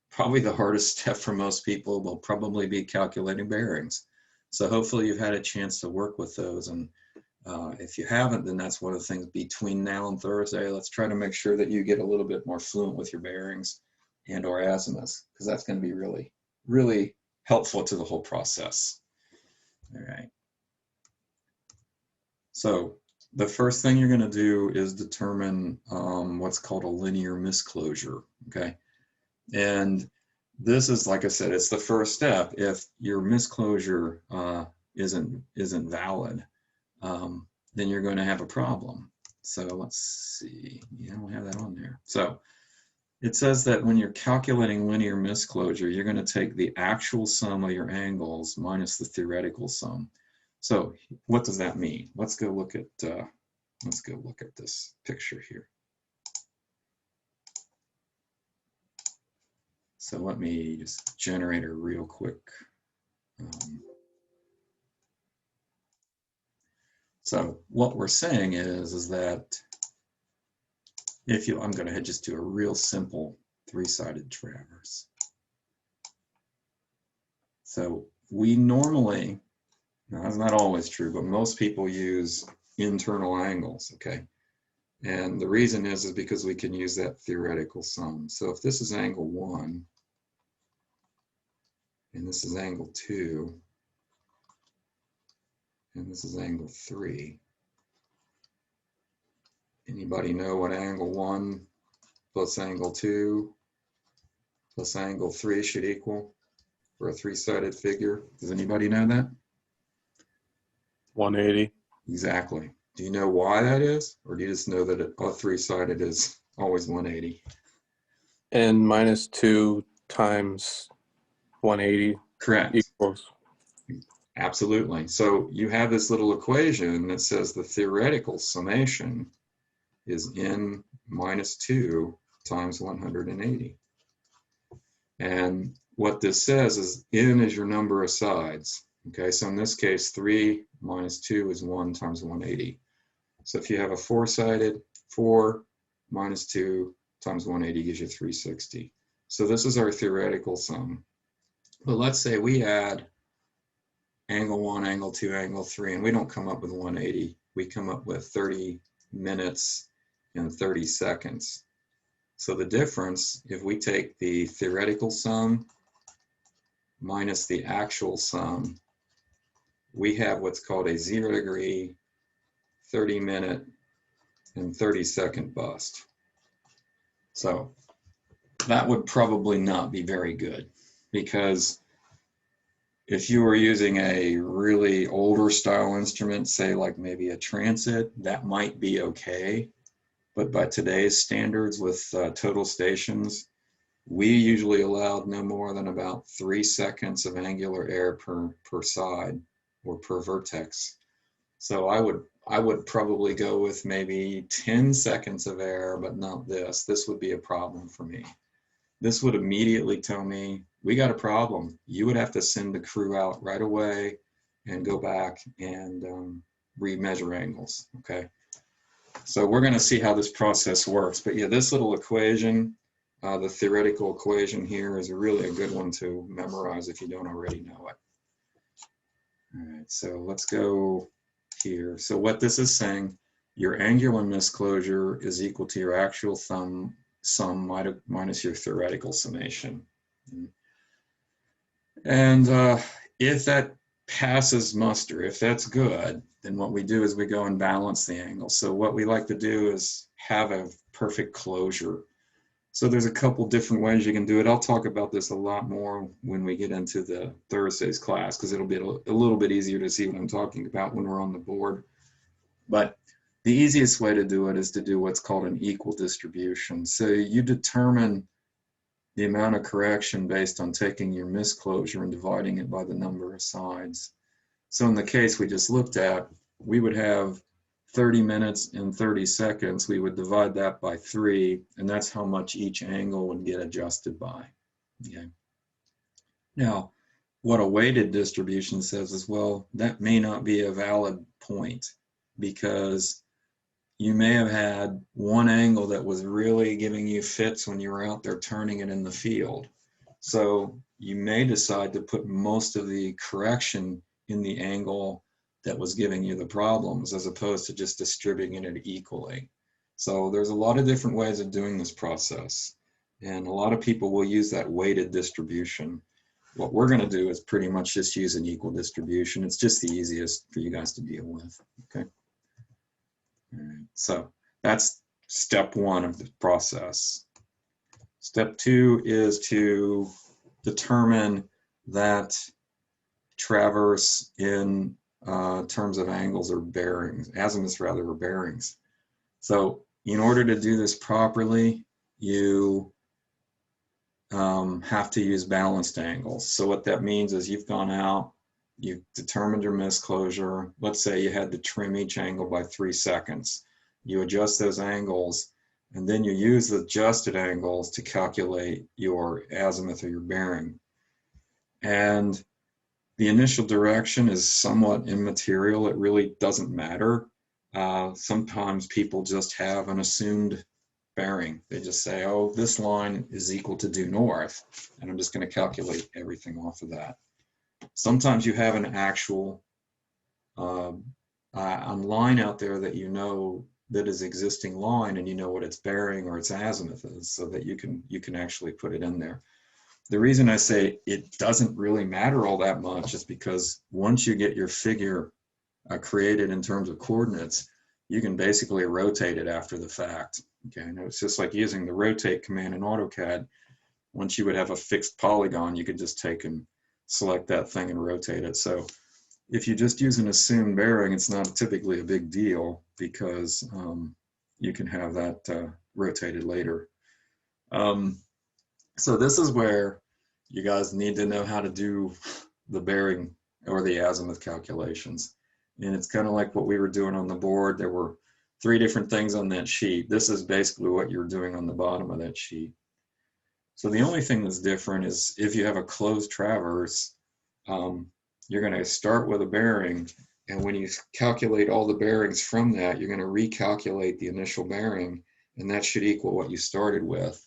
Speaker 1: Probably the hardest step for most people will probably be calculating bearings. So hopefully you've had a chance to work with those, and if you haven't, then that's one of the things between now and Thursday. Let's try to make sure that you get a little bit more fluent with your bearings and or azimuths, because that's going to be really, really helpful to the whole process. All right. So the first thing you're going to do is determine what's called a linear misclosure. Okay. And this is, like I said, it's the first step. If your misclosure isn't valid, then you're going to have a problem. So let's see. Yeah, we'll have that on there. So it says that when you're calculating linear misclosure, you're going to take the actual sum of your angles minus the theoretical sum. So what does that mean? Let's go look at this picture here. So let me just generate a real quick. So what we're saying is that I'm going to just do a real simple three-sided traverse. So we normally, now that's not always true, but most people use internal angles, okay? And the reason is because we can use that theoretical sum. So if this is angle 1, and this is angle 2, and this is angle 3, anybody know what angle 1 plus angle 2 plus angle 3 should equal for a three-sided figure? Does anybody know that?
Speaker 2: 180.
Speaker 1: Exactly. Do you know why that is? Or do you just know that a three-sided is always 180?
Speaker 2: And minus 2 times 180
Speaker 1: Correct.
Speaker 2: equals.
Speaker 1: Absolutely. So you have this little equation that says the theoretical summation is n minus 2 times 180. And what this says is n is your number of sides. Okay, so in this case, 3 minus 2 is 1 times 180. So if you have a four-sided, 4 minus 2 times 180 gives you 360. So this is our theoretical sum. But let's say we add angle 1, angle 2, angle 3, and we don't come up with 180. We come up with 30 minutes and 30 seconds. So the difference, if we take the theoretical sum minus the actual sum, we have what's called a 0 degree, 30 minute, and 30 second bust. So that would probably not be very good, because if you were using a really older style instrument, say like maybe a transit, that might be okay. but by today's standards with total stations, we usually allowed no more than about 3 seconds of angular error per side or per vertex. So I would probably go with maybe 10 seconds of error, but not this. This would be a problem for me. This would immediately tell me, we got a problem. You would have to send the crew out right away and go back and remeasure angles, okay? So we're gonna see how this process works. But yeah, this little equation, the theoretical equation here is really a good one to memorize if you don't already know it. All right, so let's go here. So what this is saying, your angular misclosure is equal to your actual sum minus your theoretical summation. And if that passes muster, if that's good, then what we do is we go and balance the angle. So what we like to do is have a perfect closure. So there's a couple different ways you can do it. I'll talk about this a lot more when we get into the Thursday's class, because it'll be a little bit easier to see what I'm talking about when we're on the board. But the easiest way to do it is to do what's called an equal distribution. So you determine the amount of correction based on taking your misclosure and dividing it by the number of sides. So in the case we just looked at, we would have 30 minutes and 30 seconds. We would divide that by 3, and that's how much each angle would get adjusted by. Okay. Now, what a weighted distribution says is, well, that may not be a valid point, because you may have had one angle that was really giving you fits when you were out there turning it in the field. So you may decide to put most of the correction in the angle that was giving you the problems, as opposed to just distributing it equally. So there's a lot of different ways of doing this process, and a lot of people will use that weighted distribution. What we're going to do is pretty much just use an equal distribution. It's just the easiest for you guys to deal with. Okay. All right. So that's step 1 of the process. Step 2 is to determine that traverse in terms of angles or bearings, azimuths rather, or bearings. So in order to do this properly, you have to use balanced angles. So what that means is you've gone out, you've determined your misclosure. Let's say you had to trim each angle by 3 seconds. You adjust those angles, and then you use the adjusted angles to calculate your azimuth or your bearing. And the initial direction is somewhat immaterial. It really doesn't matter. Sometimes people just have an assumed bearing. They just say, oh, this line is equal to due north, and I'm just going to calculate everything off of that. Sometimes you have an actual line out there that you know that is existing line, and you know what its bearing or its azimuth is, so that you can actually put it in there. The reason I say it doesn't really matter all that much is because once you get your figure created in terms of coordinates, you can basically rotate it after the fact. Okay, and it's just like using the rotate command in AutoCAD. Once you would have a fixed polygon, you could just take and select that thing and rotate it. So if you just use an assumed bearing, it's not typically a big deal, because you can have that rotated later. So this is where you guys need to know how to do the bearing or the azimuth calculations. And it's kind of like what we were doing on the board. There were 3 different things on that sheet. This is basically what you're doing on the bottom of that sheet. So the only thing that's different is if you have a closed traverse, you're going to start with a bearing, and when you calculate all the bearings from that, you're going to recalculate the initial bearing, and that should equal what you started with.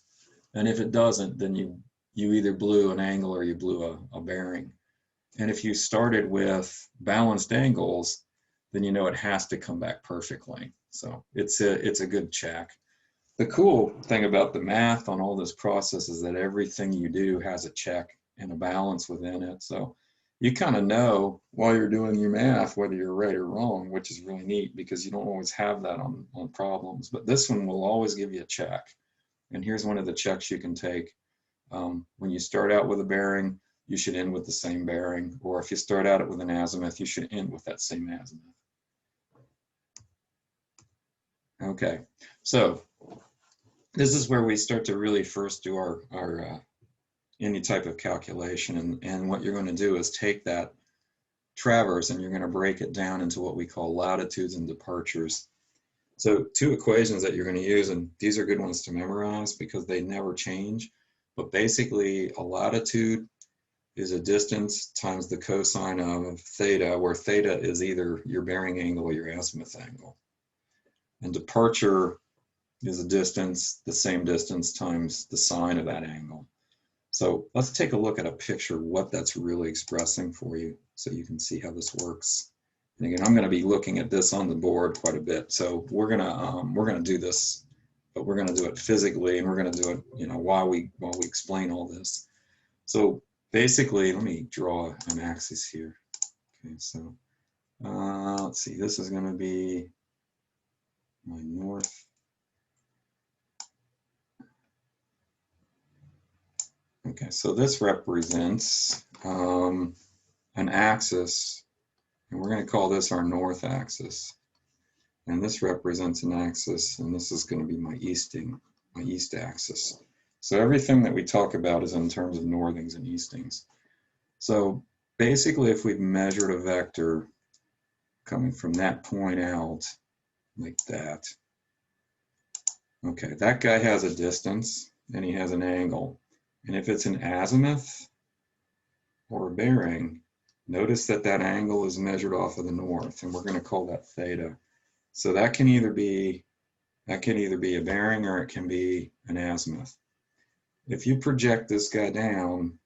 Speaker 1: And if it doesn't, then you either blew an angle or you blew a bearing. And if you started with balanced angles, then you know it has to come back perfectly. So it's a good check. The cool thing about the math on all this process is that everything you do has a check and a balance within it. So you kind of know while you're doing your math whether you're right or wrong, which is really neat, because you don't always have that on problems. But this one will always give you a check. And here's one of the checks you can take. When you start out with a bearing, you should end with the same bearing. Or if you start out with an azimuth, you should end with that same azimuth. Okay, so this is where we start to really first do our any type of calculation, and what you're going to do is take that traverse and you're going to break it down into what we call latitudes and departures. So two equations that you're going to use, and these are good ones to memorize because they never change, but basically a latitude is a distance times the cosine of theta, where theta is either your bearing angle or your azimuth angle. And departure is a distance, the same distance times the sine of that angle. So let's take a look at a picture of what that's really expressing for you so you can see how this works. And again, I'm going to be looking at this on the board quite a bit. So we're gonna do this, but we're going to do it physically, and we're going to do it, you know, while we explain all this. So basically, let me draw an axis here. Okay, so let's see. This is going to be my north. Okay, so this represents an axis, and we're going to call this our north axis. And this represents an axis, and this is going to be my east axis. So everything that we talk about is in terms of northings and eastings. So basically, if we've measured a vector coming from that point out, like that, okay, that guy has a distance, and he has an angle. And if it's an azimuth or a bearing, notice that that angle is measured off of the north, and we're going to call that theta. So that can either be a bearing or it can be an azimuth. If you project this guy down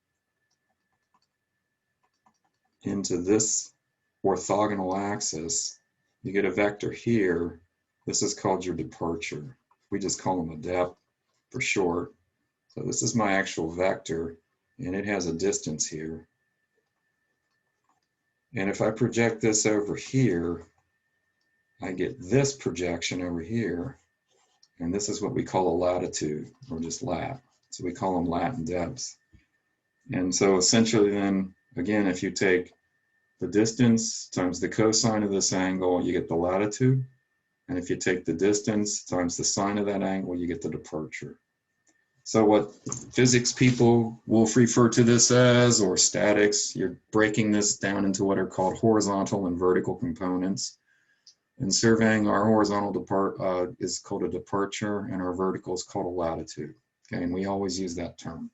Speaker 1: into this orthogonal axis, you get a vector here. This is called your departure. We just call them a dep for short. So this is my actual vector, and it has a distance here. And if I project this over here, I get this projection over here, and this is what we call a latitude, or just lat. So we call them lat and depths. And so essentially then, again, if you take the distance times the cosine of this angle, you get the latitude. And if you take the distance times the sine of that angle, you get the departure. So what physics people will refer to this as, or statics, you're breaking this down into what are called horizontal and vertical components. In surveying, our horizontal is called a departure, and our vertical is called a latitude. Okay, and we always use that term.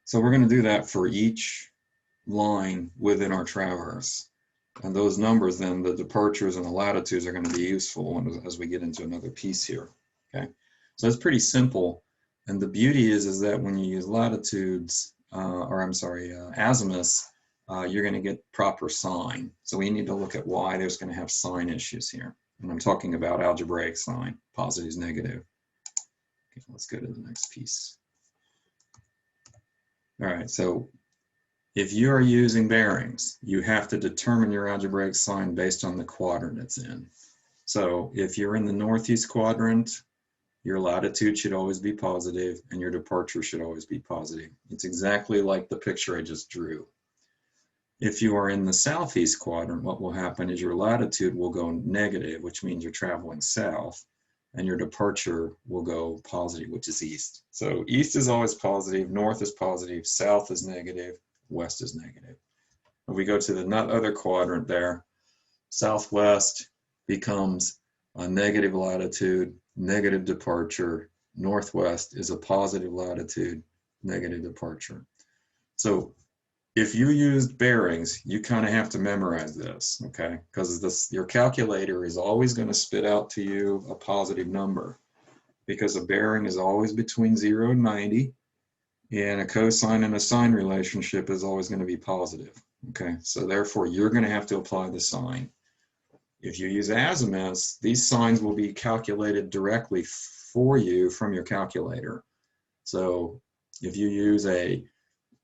Speaker 1: So we're going to do that for each line within our traverse. And those numbers, then, the departures and the latitudes, are going to be useful as we get into another piece here. Okay, so it's pretty simple. And the beauty is that when you use latitudes, azimuths, you're going to get proper sign. So we need to look at why there's going to have sign issues here. And I'm talking about algebraic sign, positives, negative. Okay, let's go to the next piece. All right, so if you are using bearings, you have to determine your algebraic sign based on the quadrant it's in. So if you're in the northeast quadrant, your latitude should always be positive and your departure should always be positive. It's exactly like the picture I just drew. If you are in the southeast quadrant, what will happen is your latitude will go negative, which means you're traveling south, and your departure will go positive, which is east. So east is always positive, north is positive, south is negative, west is negative. If we go to the other quadrant there, southwest becomes a negative latitude, negative departure. Northwest is a positive latitude, negative departure. So if you used bearings, you kind of have to memorize this, okay? Because your calculator is always going to spit out to you a positive number, because a bearing is always between 0 and 90, and a cosine and a sine relationship is always going to be positive, okay? So therefore, you're going to have to apply the sine. If you use azimuths, these signs will be calculated directly for you from your calculator. So if you use a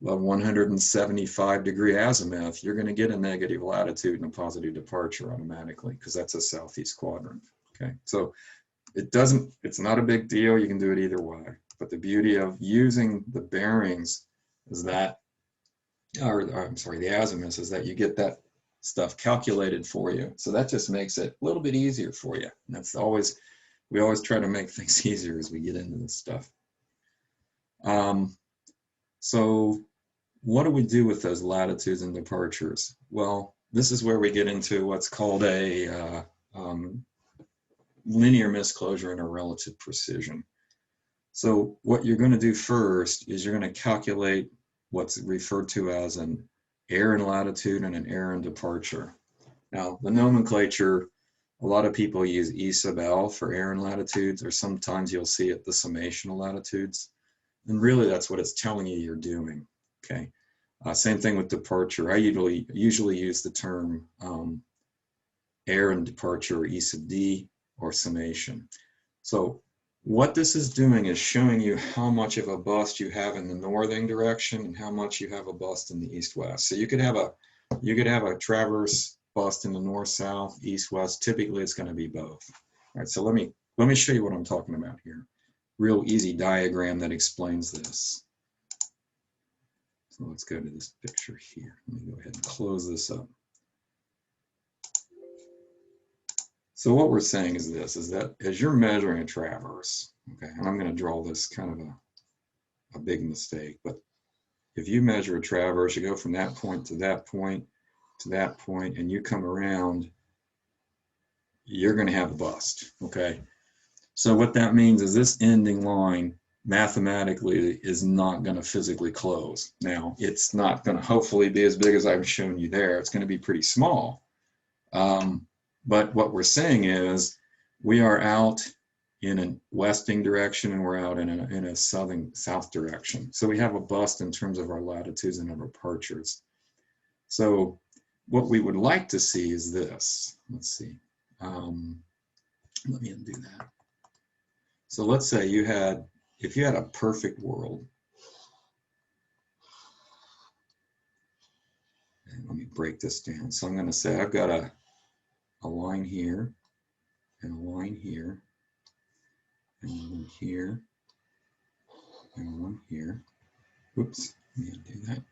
Speaker 1: 175-degree azimuth, you're going to get a negative latitude and a positive departure automatically, because that's a southeast quadrant. Okay, so it's not a big deal. You can do it either way. But the beauty of using the bearings is that, the azimuths, is that you get that stuff calculated for you. So that just makes it a little bit easier for you. And that's always, we always try to make things easier as we get into this stuff. So what do we do with those latitudes and departures? Well, this is where we get into what's called a linear misclosure and a relative precision. So what you're going to do first is you're going to calculate what's referred to as an error in latitude and an error in departure. Now, the nomenclature, a lot of people use E sub L for error in latitudes, or sometimes you'll see it the summation of latitudes. And really that's what it's telling you you're doing, okay? Same thing with departure. I usually use the term error in departure, or E sub D, or summation. So what this is doing is showing you how much of a bust you have in the northern direction and how much you have a bust in the east-west. So you could have a traverse bust in the north-south, east-west. Typically, it's going to be both. All right. So let me show you what I'm talking about here. Real easy diagram that explains this. So let's go to this picture here. Let me go ahead and close this up. So what we're saying is this, is that as you're measuring a traverse, okay, and I'm going to draw this kind of a big mistake, but if you measure a traverse, you go from that point to that point to that point, and you come around, you're going to have a bust, okay? So what that means is this ending line mathematically is not going to physically close. Now, it's not going to hopefully be as big as I've shown you there. It's going to be pretty small. But what we're saying is we are out in a westing direction and we're out in a south direction. So we have a bust in terms of our latitudes and our departures. So what we would like to see is this. Let's see. Let me undo that. So let's say if you had a perfect world. And let me break this down. So I'm going to say I've got a line here, and a line here, and one here, and one here. Oops, let me undo that.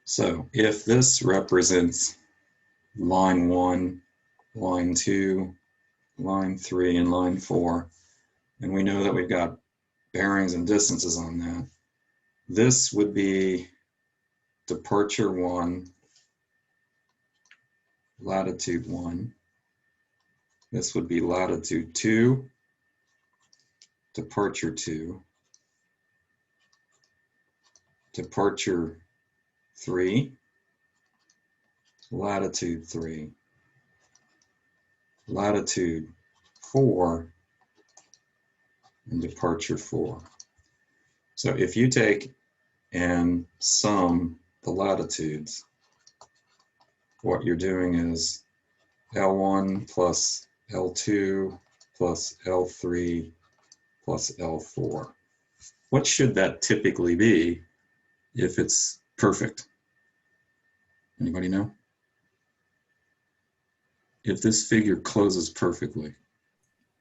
Speaker 1: So if this represents line 1, line 2, line 3, and line 4, and we know that we've got bearings and distances on that, this would be departure 1, latitude 1. This would be latitude 2, departure 2, departure 3, latitude 3, latitude 4, and departure 4. So if you take and sum the latitudes, what you're doing is L1 plus L2 plus L3 plus L4. What should that typically be if it's perfect? Anybody know? If this figure closes perfectly.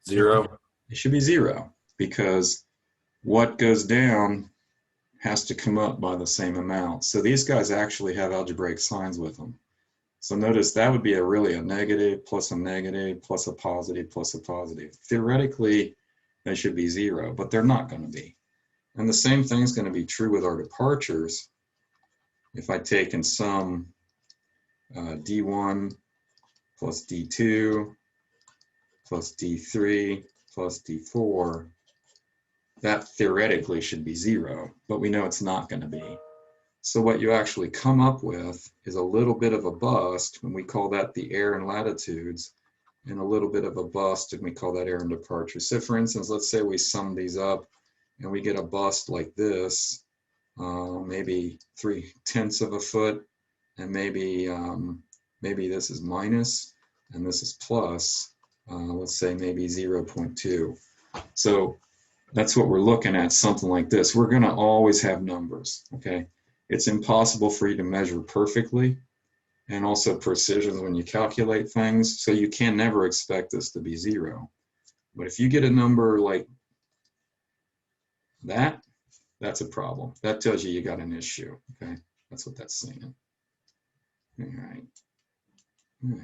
Speaker 2: 0.
Speaker 1: It should be 0, because what goes down has to come up by the same amount. So these guys actually have algebraic signs with them. So notice that would be really a negative plus a positive plus a positive. Theoretically, they should be 0, but they're not going to be. And the same thing is going to be true with our departures. If I take and sum D1 plus D2 plus D3 plus D4, that theoretically should be 0, but we know it's not going to be. So what you actually come up with is a little bit of a bust, and we call that the error in latitudes, and a little bit of a bust, and we call that error in departure. So for instance, let's say we sum these up and we get a bust like this, maybe 3/10 of a foot, and maybe this is minus and this is plus, let's say maybe 0.2. So that's what we're looking at, something like this. We're going to always have numbers, okay? It's impossible for you to measure perfectly, and also precision when you calculate things, so you can never expect this to be 0. But if you get a number like that, that's a problem. That tells you got an issue, okay? That's what that's saying. All right.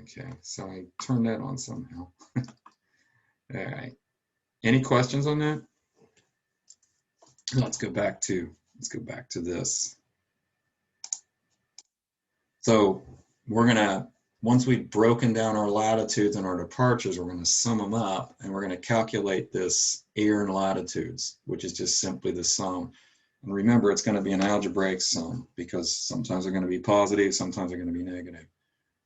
Speaker 1: Okay, so I turned that on somehow. All right. Any questions on that? Let's go back to this. So we're gonna, once we've broken down our latitudes and our departures, we're gonna sum them up and we're gonna calculate this air and latitudes, which is just simply the sum. And remember, it's gonna be an algebraic sum because sometimes they're gonna be positive, sometimes they're gonna be negative.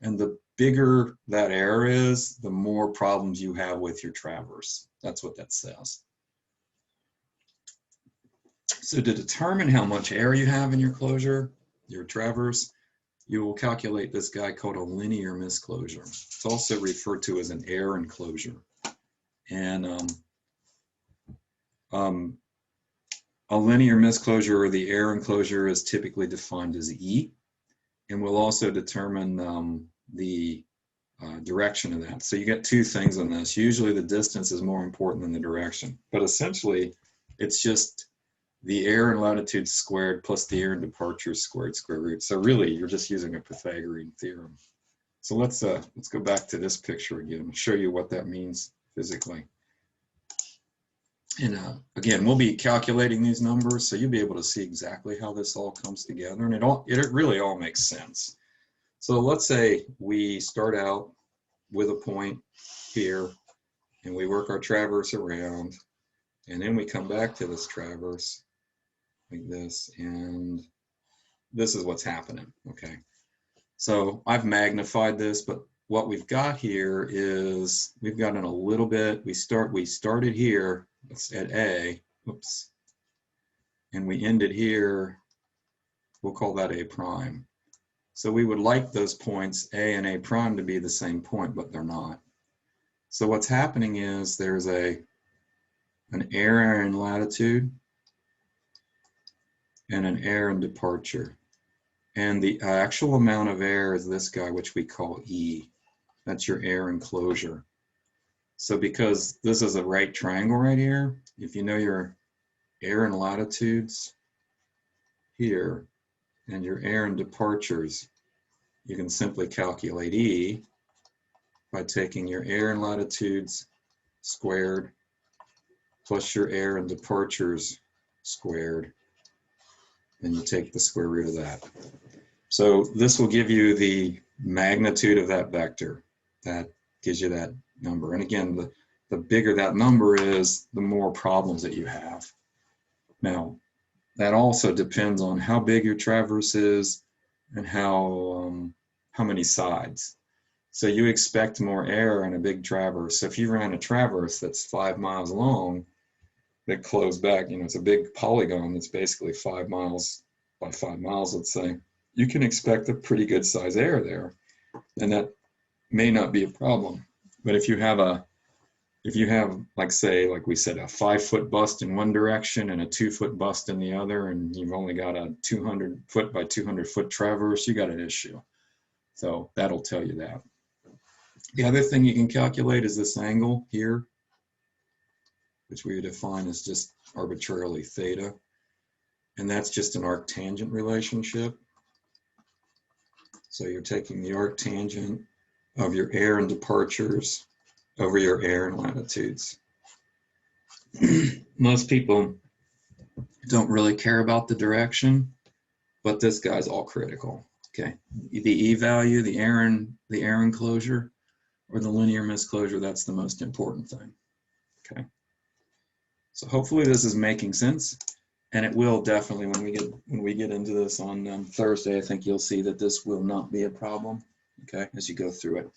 Speaker 1: And the bigger that air is, the more problems you have with your traverse. That's what that says. So to determine how much air you have in your closure, your traverse, you will calculate this guy called a linear misclosure. It's also referred to as an air enclosure. And a linear misclosure, or the air enclosure, is typically defined as E. And we'll also determine the direction of that. So you get two things on this. Usually the distance is more important than the direction. But essentially, it's just the air and latitude squared plus the air and departure squared square root. So really, you're just using a Pythagorean theorem. So let's go back to this picture again and show you what that means physically. And again, we'll be calculating these numbers, so you'll be able to see exactly how this all comes together, and it really all makes sense. So let's say we start out with a point here, and we work our traverse around, and then we come back to this traverse like this, and this is what's happening, okay? So I've magnified this, but what we've got here is we've gotten a little bit, we started here at A, oops, and we ended here, we'll call that A prime. So we would like those points A and A prime to be the same point, but they're not. So what's happening is there's an error in latitude and an error in departure. And the actual amount of air is this guy, which we call E. That's your air enclosure. So because this is a right triangle right here, if you know your air and latitudes here and your air and departures, you can simply calculate E by taking your air and latitudes squared plus your air and departures squared, and you take the square root of that. So this will give you the magnitude of that vector. That gives you that number. And again, the bigger that number is, the more problems that you have. Now, that also depends on how big your traverse is and how many sides. So you expect more air in a big traverse. So if you ran a traverse that's 5 miles long, that closed back, it's a big polygon that's basically 5 miles by 5 miles, let's say, you can expect a pretty good size air there. And that may not be a problem. But if you have like we said, a 5-foot bust in one direction and a 2-foot bust in the other, and you've only got a 200-foot by 200-foot traverse, you got an issue. So that'll tell you that. The other thing you can calculate is this angle here, which we define as just arbitrarily theta. And that's just an arctangent relationship. So you're taking the arctangent of your air and departures over your air and latitudes. Most people don't really care about the direction, but this guy's all critical. Okay, the E value, the air enclosure, or the linear misclosure, that's the most important thing. Okay, so hopefully this is making sense, and it will definitely when we get into this on Thursday. I think you'll see that this will not be a problem. Okay, as you go through it.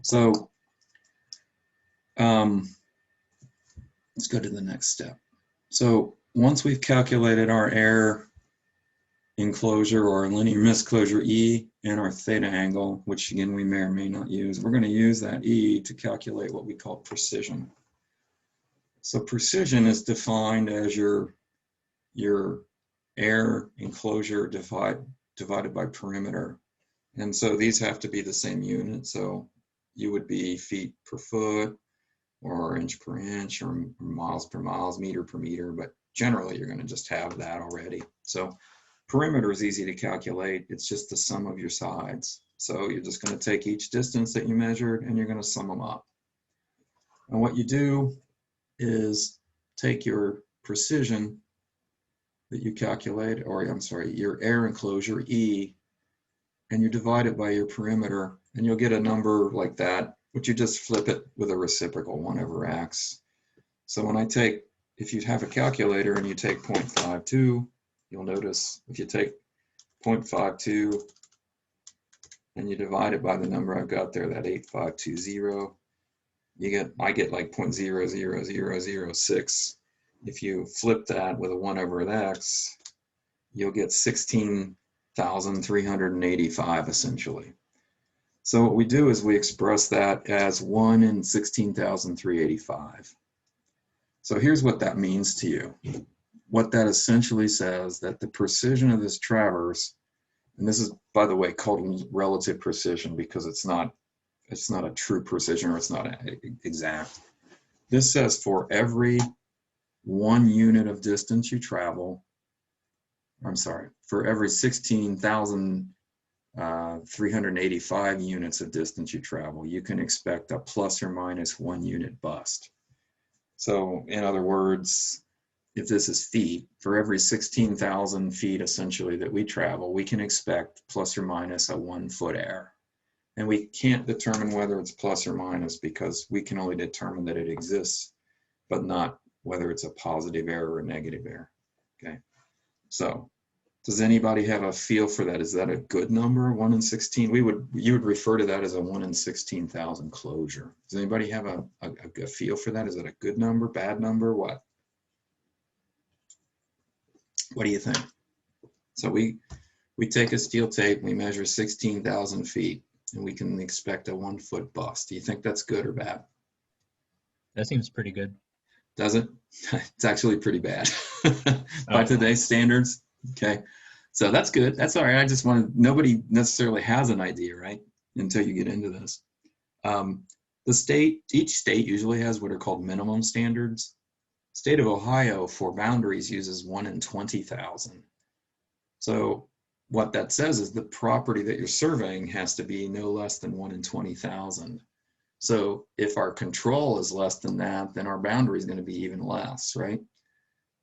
Speaker 1: So let's go to the next step. So once we've calculated our air enclosure or linear misclosure E and our theta angle, which again we may or may not use, we're going to use that E to calculate what we call precision. So precision is defined as your air enclosure divided by perimeter. And so these have to be the same unit. So you would be feet per foot, or inch per inch, or miles per miles, meter per meter, but generally you're going to just have that already. So perimeter is easy to calculate. It's just the sum of your sides. So you're just going to take each distance that you measured and you're going to sum them up. And what you do is take your precision that you calculate, or I'm sorry, your air enclosure, E, and you divide it by your perimeter, and you'll get a number like that, but you just flip it with a reciprocal 1/x. So when I take, if you have a calculator and you take 0.52, you'll notice if you take 0.52 and you divide it by the number I've got there, that 8520, I get like 0.00006. If you flip that with a 1/x, you'll get 16,385 essentially. So what we do is we express that as 1 in 16,385. So here's what that means to you. What that essentially says, that the precision of this traverse, and this is, by the way, called relative precision because it's not a true precision, or it's not exact. This says for every 1 unit of distance you travel, I'm sorry, for every 16,385 units of distance you travel, you can expect a plus or minus 1 unit bust. So in other words, if this is feet, for every 16,000 feet essentially that we travel, we can expect plus or minus a 1 foot error. And we can't determine whether it's plus or minus because we can only determine that it exists, but not whether it's a positive error or a negative error. Okay. So does anybody have a feel for that? Is that a good number, 1 in 16? You would refer to that as a 1 in 16,000 closure. Does anybody have a feel for that? Is that a good number, bad number, what? What do you think? So we take a steel tape, we measure 16,000 feet, and we can expect a 1 foot bust. Do you think that's good or bad?
Speaker 3: That seems pretty good.
Speaker 1: Does it? It's actually pretty bad by today's standards. Okay, so that's good. That's all right. I just wanted, nobody necessarily has an idea, right? Until you get into this. Each state usually has what are called minimum standards. State of Ohio for boundaries uses 1 in 20,000. So what that says is the property that you're surveying has to be no less than 1 in 20,000. So if our control is less than that, then our boundary is going to be even less, right?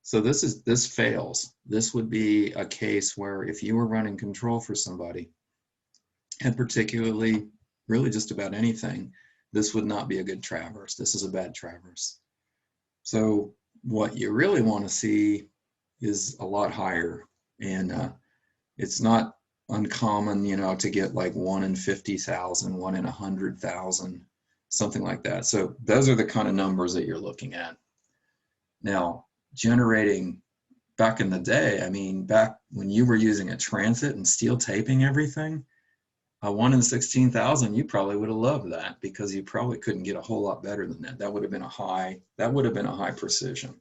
Speaker 1: So this fails. This would be a case where if you were running control for somebody, and particularly really just about anything, this would not be a good traverse. This is a bad traverse. So what you really want to see is a lot higher. And it's not uncommon, to get like 1 in 50,000, 1 in 100,000, something like that. So those are the kind of numbers that you're looking at. Now, generating back in the day, back when you were using a transit and steel taping everything, 1 in 16,000, you probably would have loved that because you probably couldn't get a whole lot better than that. That would have been a high precision.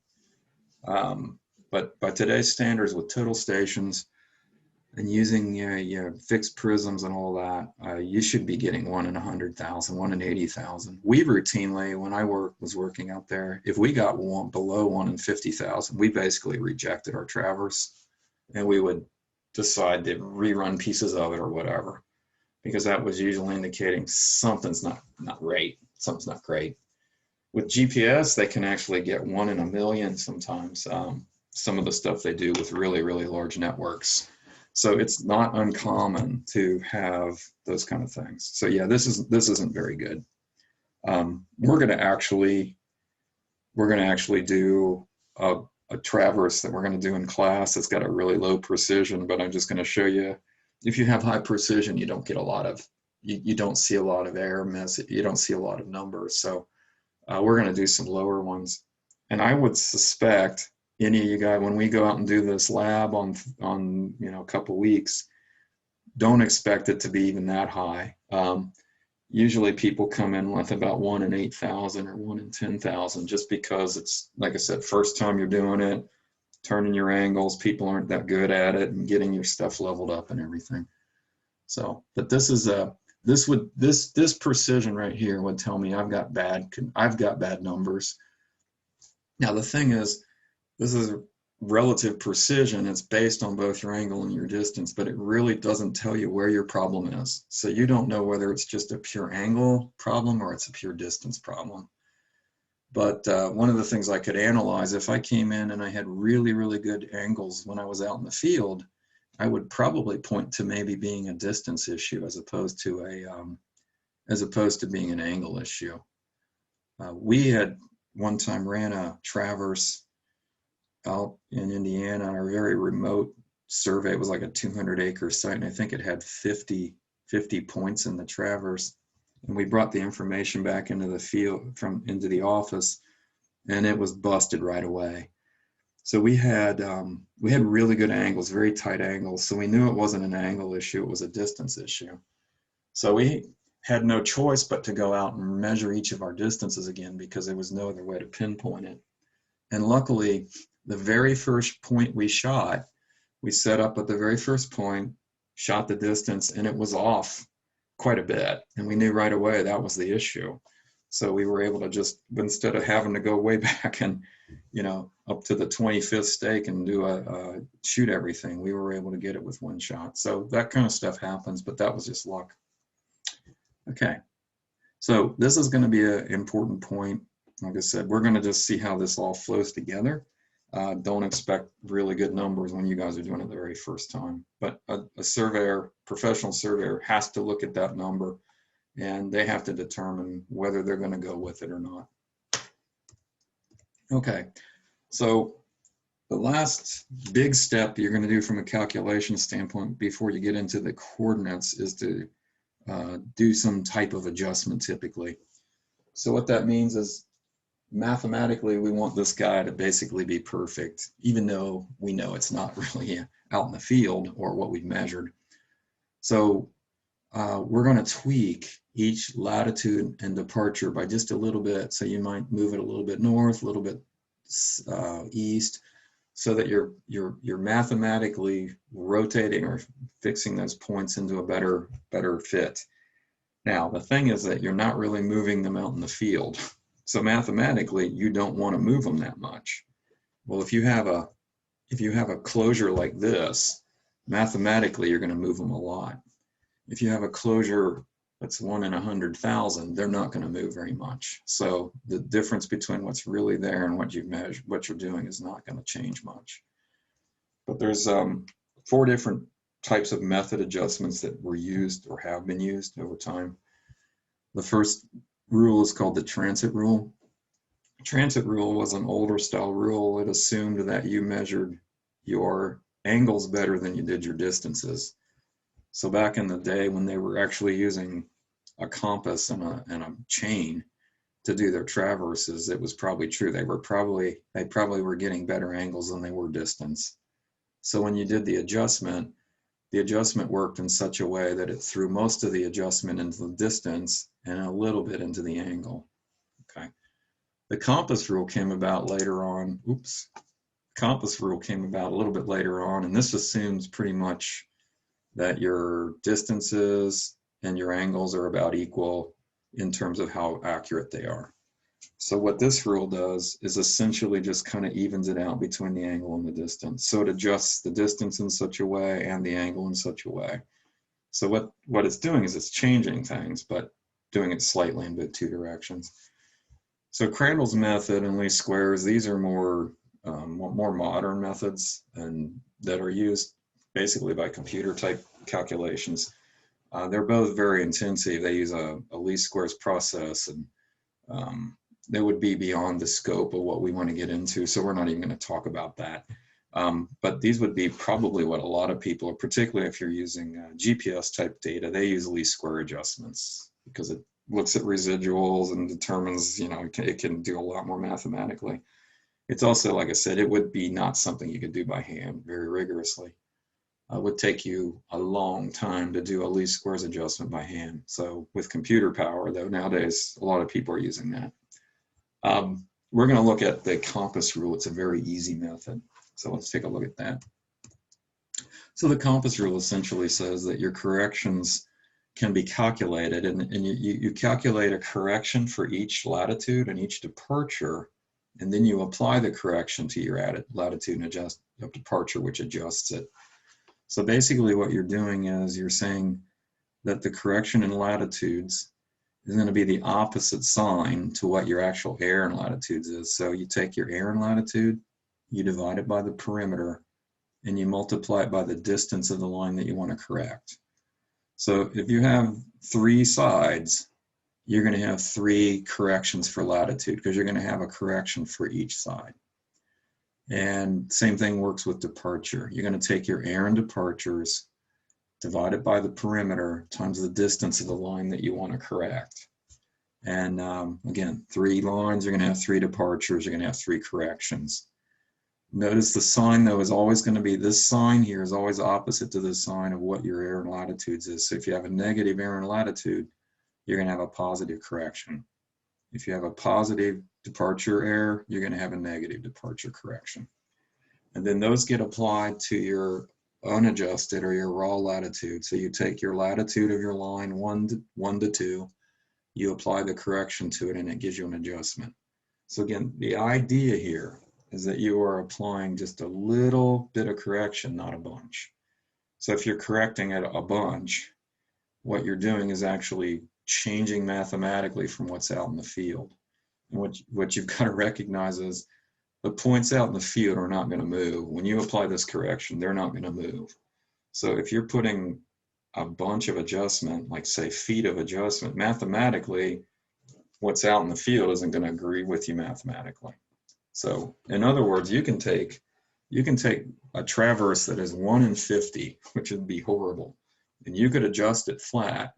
Speaker 1: But by today's standards with total stations and using your fixed prisms and all that, you should be getting 1 in 100,000, 1 in 80,000. We routinely, when I was working out there, if we got below 1 in 50,000, we basically rejected our traverse, and we would decide to rerun pieces of it or whatever, because that was usually indicating something's not right. Something's not great. With GPS, they can actually get 1 in a million sometimes. Some of the stuff they do with really, really large networks. So it's not uncommon to have those kind of things. So yeah, this isn't very good. We're going to actually do a traverse that we're going to do in class. It's got a really low precision, but I'm just going to show you. If you have high precision, you don't get a lot of, you don't see a lot of error miss. You don't see a lot of numbers. So we're going to do some lower ones. And I would suspect any of you guys, when we go out and do this lab on a couple weeks, don't expect it to be even that high. Usually people come in with about 1 in 8,000 or 1 in 10,000, just because it's, like I said, first time you're doing it, turning your angles, people aren't that good at it, and getting your stuff leveled up and everything. So, but this is this precision right here would tell me I've got bad numbers. Now the thing is, this is relative precision. It's based on both your angle and your distance, but it really doesn't tell you where your problem is. So you don't know whether it's just a pure angle problem or it's a pure distance problem. But one of the things I could analyze, if I came in and I had really, really good angles when I was out in the field, I would probably point to maybe being a distance issue as opposed to being an angle issue. We had one time ran a traverse out in Indiana, a very remote survey. It was like a 200-acre site, and I think it had 50 points in the traverse. And we brought the information back into the field into the office, and it was busted right away. So we had really good angles, very tight angles. So we knew it wasn't an angle issue; it was a distance issue. So we had no choice but to go out and measure each of our distances again, because there was no other way to pinpoint it. And luckily, the very first point we shot, we set up at the very first point, shot the distance, and it was off quite a bit. And we knew right away that was the issue. So we were able to just, instead of having to go way back and, up to the 25th stake and do shoot everything, we were able to get it with one shot. So that kind of stuff happens, but that was just luck. Okay, so this is going to be an important point. Like I said, we're going to just see how this all flows together. Don't expect really good numbers when you guys are doing it the very first time. But a surveyor, professional surveyor, has to look at that number, and they have to determine whether they're going to go with it or not. Okay, so the last big step you're going to do from a calculation standpoint before you get into the coordinates is to do some type of adjustment typically. So what that means is, mathematically, we want this guy to basically be perfect, even though we know it's not really out in the field or what we've measured. So we're going to tweak each latitude and departure by just a little bit. So you might move it a little bit north, a little bit east, so that you're mathematically rotating or fixing those points into a better fit. Now, the thing is that you're not really moving them out in the field. So mathematically, you don't want to move them that much. Well, if you have a closure like this, mathematically, you're going to move them a lot. If you have a closure that's 1 in 100,000, they're not going to move very much. So the difference between what's really there and what you've measured, what you're doing, is not going to change much. But there's 4 different types of method adjustments that were used or have been used over time. The first rule is called the transit rule. Transit rule was an older style rule. It assumed that you measured your angles better than you did your distances. So back in the day when they were actually using a compass and a chain to do their traverses, it was probably true. They probably were getting better angles than they were distance. So when you did the adjustment worked in such a way that it threw most of the adjustment into the distance and a little bit into the angle. Okay. The compass rule came about later on. Compass rule came about a little bit later on, and this assumes pretty much that your distances and your angles are about equal in terms of how accurate they are. So what this rule does is essentially just kind of evens it out between the angle and the distance. So it adjusts the distance in such a way and the angle in such a way. So what it's doing is it's changing things, but doing it slightly in the 2 directions. So Crandall's method and least squares, these are more modern methods and that are used basically by computer type calculations. They're both very intensive. They use a least squares process, and they would be beyond the scope of what we want to get into, so we're not even going to talk about that. But these would be probably what a lot of people, particularly if you're using GPS type data, they use least square adjustments because it looks at residuals and determines, it can do a lot more mathematically. It's also, like I said, it would be not something you could do by hand very rigorously. It would take you a long time to do a least squares adjustment by hand. So with computer power, though, nowadays, a lot of people are using that. We're going to look at the compass rule. It's a very easy method. So let's take a look at that. So the compass rule essentially says that your corrections can be calculated, and you calculate a correction for each latitude and each departure, and then you apply the correction to your added latitude and adjust of departure, which adjusts it. So basically what you're doing is you're saying that the correction in latitudes is going to be the opposite sign to what your actual air and latitudes is. So you take your air and latitude, you divide it by the perimeter, and you multiply it by the distance of the line that you want to correct. So if you have 3 sides, you're going to have 3 corrections for latitude because you're going to have a correction for each side. And same thing works with departure. You're going to take your air and departures, divide it by the perimeter times the distance of the line that you want to correct. And again, 3 lines, you're going to have 3 departures, you're going to have 3 corrections. Notice the sign, though, is always going to be, this sign here is always opposite to the sign of what your air and latitudes is. So if you have a negative air and latitude, you're going to have a positive correction. If you have a positive departure air, you're going to have a negative departure correction. And then those get applied to your unadjusted or your raw latitude. So you take your latitude of your line 1 to 2, you apply the correction to it, and it gives you an adjustment. So again, the idea here is that you are applying just a little bit of correction, not a bunch. So if you're correcting it a bunch, what you're doing is actually changing mathematically from what's out in the field. And what you've got to recognize is the points out in the field are not going to move. When you apply this correction, they're not going to move. So if you're putting a bunch of adjustment, like say feet of adjustment, mathematically, what's out in the field isn't going to agree with you mathematically. So in other words, you can take a traverse that is 1 in 50, which would be horrible, and you could adjust it flat,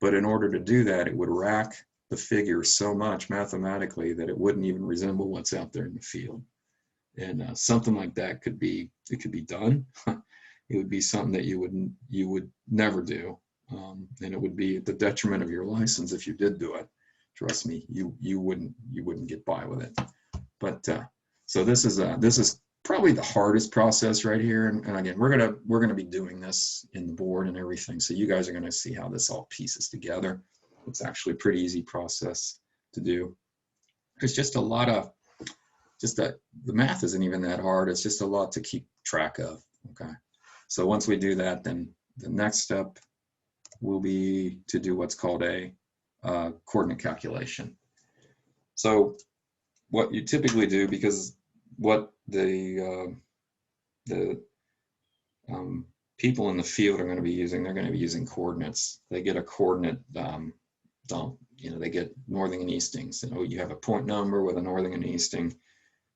Speaker 1: but in order to do that, it would rack the figure so much mathematically that it wouldn't even resemble what's out there in the field. And something like that could be done. It would be something that you would never do, and it would be at the detriment of your license if you did do it. Trust me, you wouldn't get by with it. But so this is probably the hardest process right here. And again, we're gonna be doing this in the board and everything. So you guys are gonna see how this all pieces together. It's actually a pretty easy process to do. It's just a lot of the math isn't even that hard. It's just a lot to keep track of. Okay. So once we do that, then the next step will be to do what's called a coordinate calculation. So what you typically do, because what the people in the field are going to be using, they're going to be using coordinates. They get a coordinate dump. They get northing and eastings. You have a point number with a northing and easting,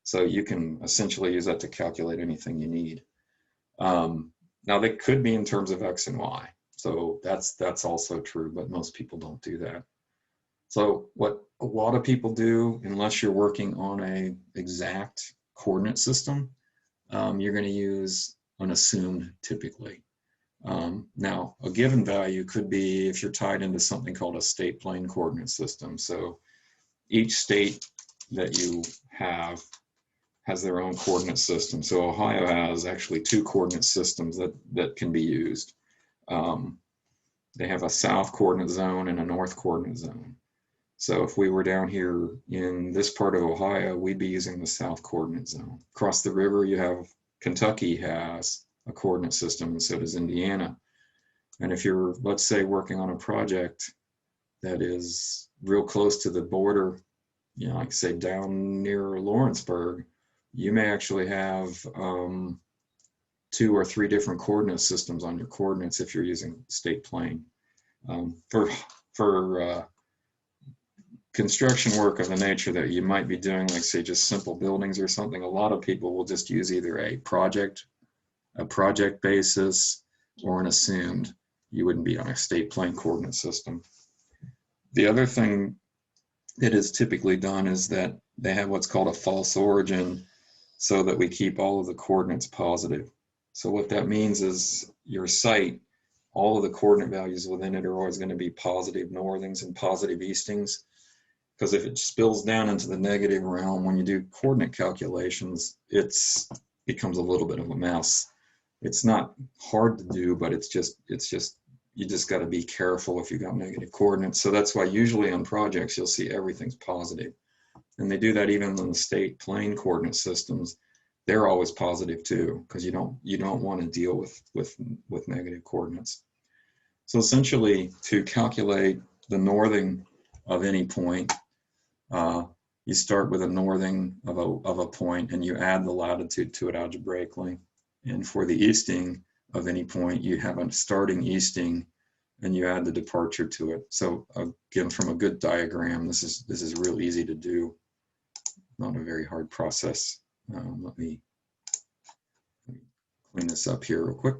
Speaker 1: so you can essentially use that to calculate anything you need. Now they could be in terms of X and Y, so that's also true, but most people don't do that. So what a lot of people do, unless you're working on a exact coordinate system, you're going to use an assumed typically. Now, a given value could be if you're tied into something called a state plane coordinate system. So each state that you have has their own coordinate system. So Ohio has actually 2 coordinate systems that can be used. They have a south coordinate zone and a north coordinate zone. So if we were down here in this part of Ohio, we'd be using the south coordinate zone. Across the river, you have Kentucky has a coordinate system, and so does Indiana. And if you're, let's say, working on a project that is real close to the border, like say down near Lawrenceburg, you may actually have 2 or 3 different coordinate systems on your coordinates if you're using state plane. For construction work of the nature that you might be doing, like say just simple buildings or something, a lot of people will just use either a project basis or an assumed. You wouldn't be on a state plane coordinate system. The other thing that is typically done is that they have what's called a false origin, so that we keep all of the coordinates positive. So what that means is your site, all of the coordinate values within it are always going to be positive northings and positive eastings. Because if it spills down into the negative realm, when you do coordinate calculations, it becomes a little bit of a mess. It's not hard to do, but it's just you just got to be careful if you got negative coordinates. So that's why usually on projects, you'll see everything's positive. And they do that even in the state plane coordinate systems. They're always positive too, because you don't want to deal with negative coordinates. So essentially, to calculate the northing of any point, you start with a northing of a point and you add the latitude to it algebraically. And for the easting of any point, you have a starting easting and you add the departure to it. So again, from a good diagram, this is real easy to do. Not a very hard process. Let me clean this up here real quick.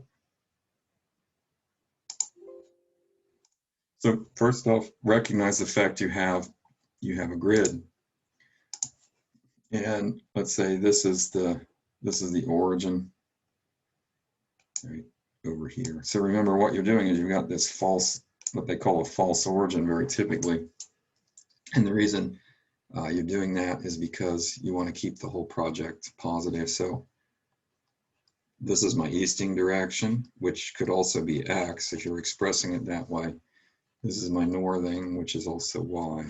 Speaker 1: So first off, recognize the fact you have a grid. And let's say this is the origin right over here. So remember what you're doing is you've got this false, what they call a false origin very typically. And the reason you're doing that is because you want to keep the whole project positive. So this is my easting direction, which could also be X if you're expressing it that way. This is my northing, which is also Y.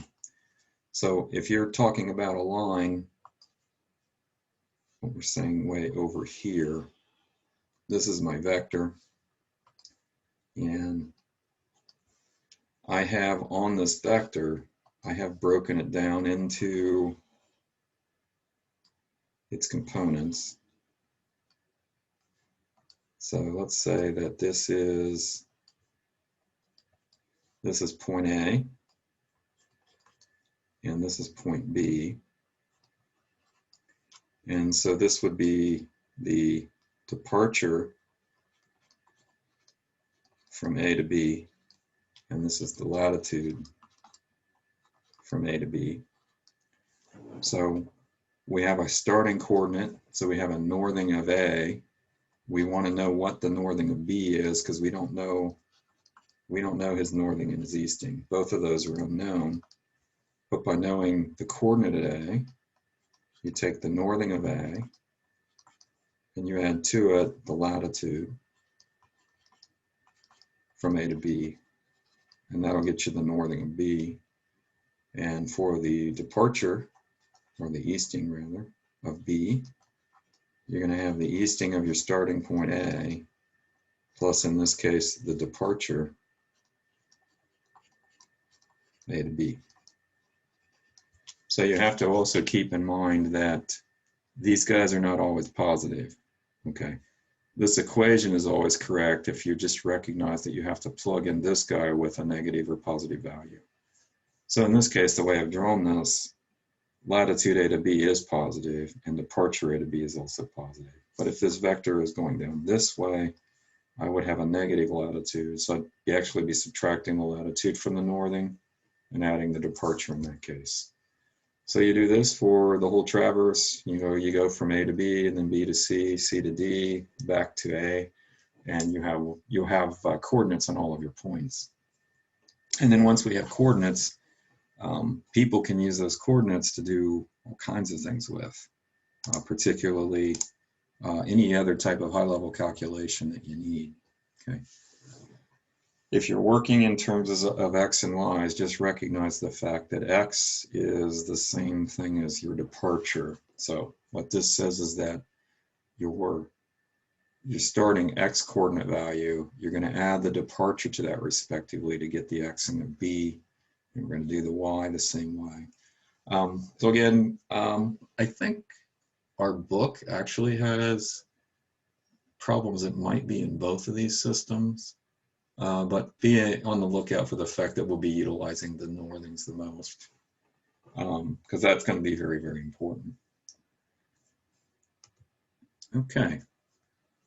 Speaker 1: So if you're talking about a line, what we're saying way over here, this is my vector. And I have on this vector, I have broken it down into its components. So let's say that this is point A, and this is point B. And so this would be the departure from A to B, and this is the latitude from A to B. So we have a starting coordinate, so we have a northing of A. We want to know what the northing of B is because we don't know his northing and his easting. Both of those are unknown. But by knowing the coordinate at A, you take the northing of A and you add to it the latitude from A to B, and that'll get you the northing of B. And for the departure, or the easting rather, of B, you're going to have the easting of your starting point A, plus in this case, the departure A to B. So you have to also keep in mind that these guys are not always positive, okay? This equation is always correct if you just recognize that you have to plug in this guy with a negative or positive value. So in this case, the way I've drawn this, latitude A to B is positive and departure A to B is also positive. But if this vector is going down this way, I would have a negative latitude. So I'd actually be subtracting the latitude from the northing and adding the departure in that case. So you do this for the whole traverse. You go from A to B and then B to C, C to D, back to A, and you'll have coordinates on all of your points. And then once we have coordinates, people can use those coordinates to do all kinds of things with, particularly any other type of high-level calculation that you need. Okay. If you're working in terms of X and Y's, just recognize the fact that X is the same thing as your departure. So what this says is that your starting X coordinate value, you're going to add the departure to that respectively to get the X and the B. And we're going to do the Y the same way. So again, I think our book actually has problems that might be in both of these systems. But be on the lookout for the fact that we'll be utilizing the northings the most, because that's going to be very, very important. Okay,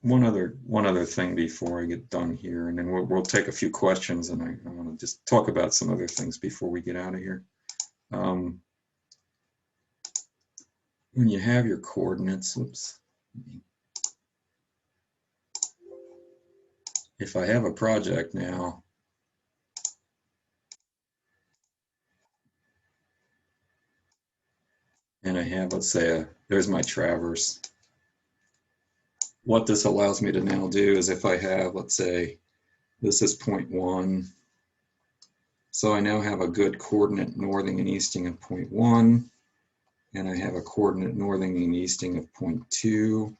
Speaker 1: one other thing before I get done here, and then we'll take a few questions, and I want to just talk about some other things before we get out of here. When you have your coordinates, oops. If I have a project now, and I have, let's say, there's my traverse. What this allows me to now do is if I have, let's say, This is 0.1. So I now have a good coordinate northing and easting of 0.1, and I have a coordinate northing and easting of 0.2,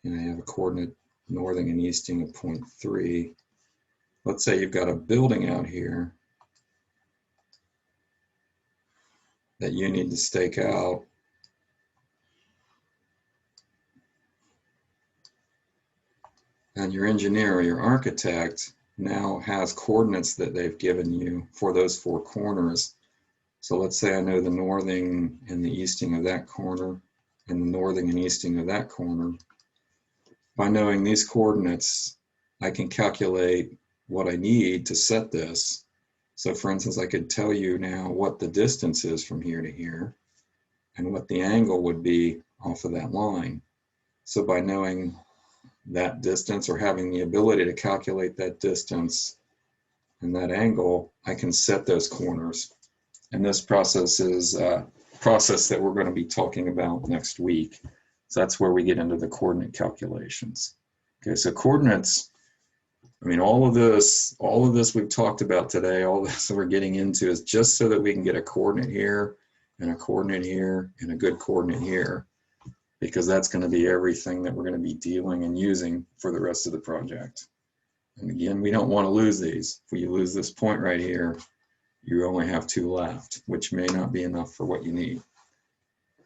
Speaker 1: and I have a coordinate northing and easting of 0.3. Let's say you've got a building out here that you need to stake out. And your engineer or your architect now has coordinates that they've given you for those four corners. So let's say I know the northing and the easting of that corner and the northing and easting of that corner. By knowing these coordinates, I can calculate what I need to set this. So for instance, I could tell you now what the distance is from here to here and what the angle would be off of that line. So by knowing that distance or having the ability to calculate that distance and that angle, I can set those corners. And this process is a process that we're going to be talking about next week. So that's where we get into the coordinate calculations. Okay, so coordinates, I mean, all of this we've talked about today, all this we're getting into is just so that we can get a coordinate here and a coordinate here and a good coordinate here, because that's going to be everything that we're going to be dealing and using for the rest of the project. And again, we don't want to lose these. If we lose this point right here, you only have two left, which may not be enough for what you need.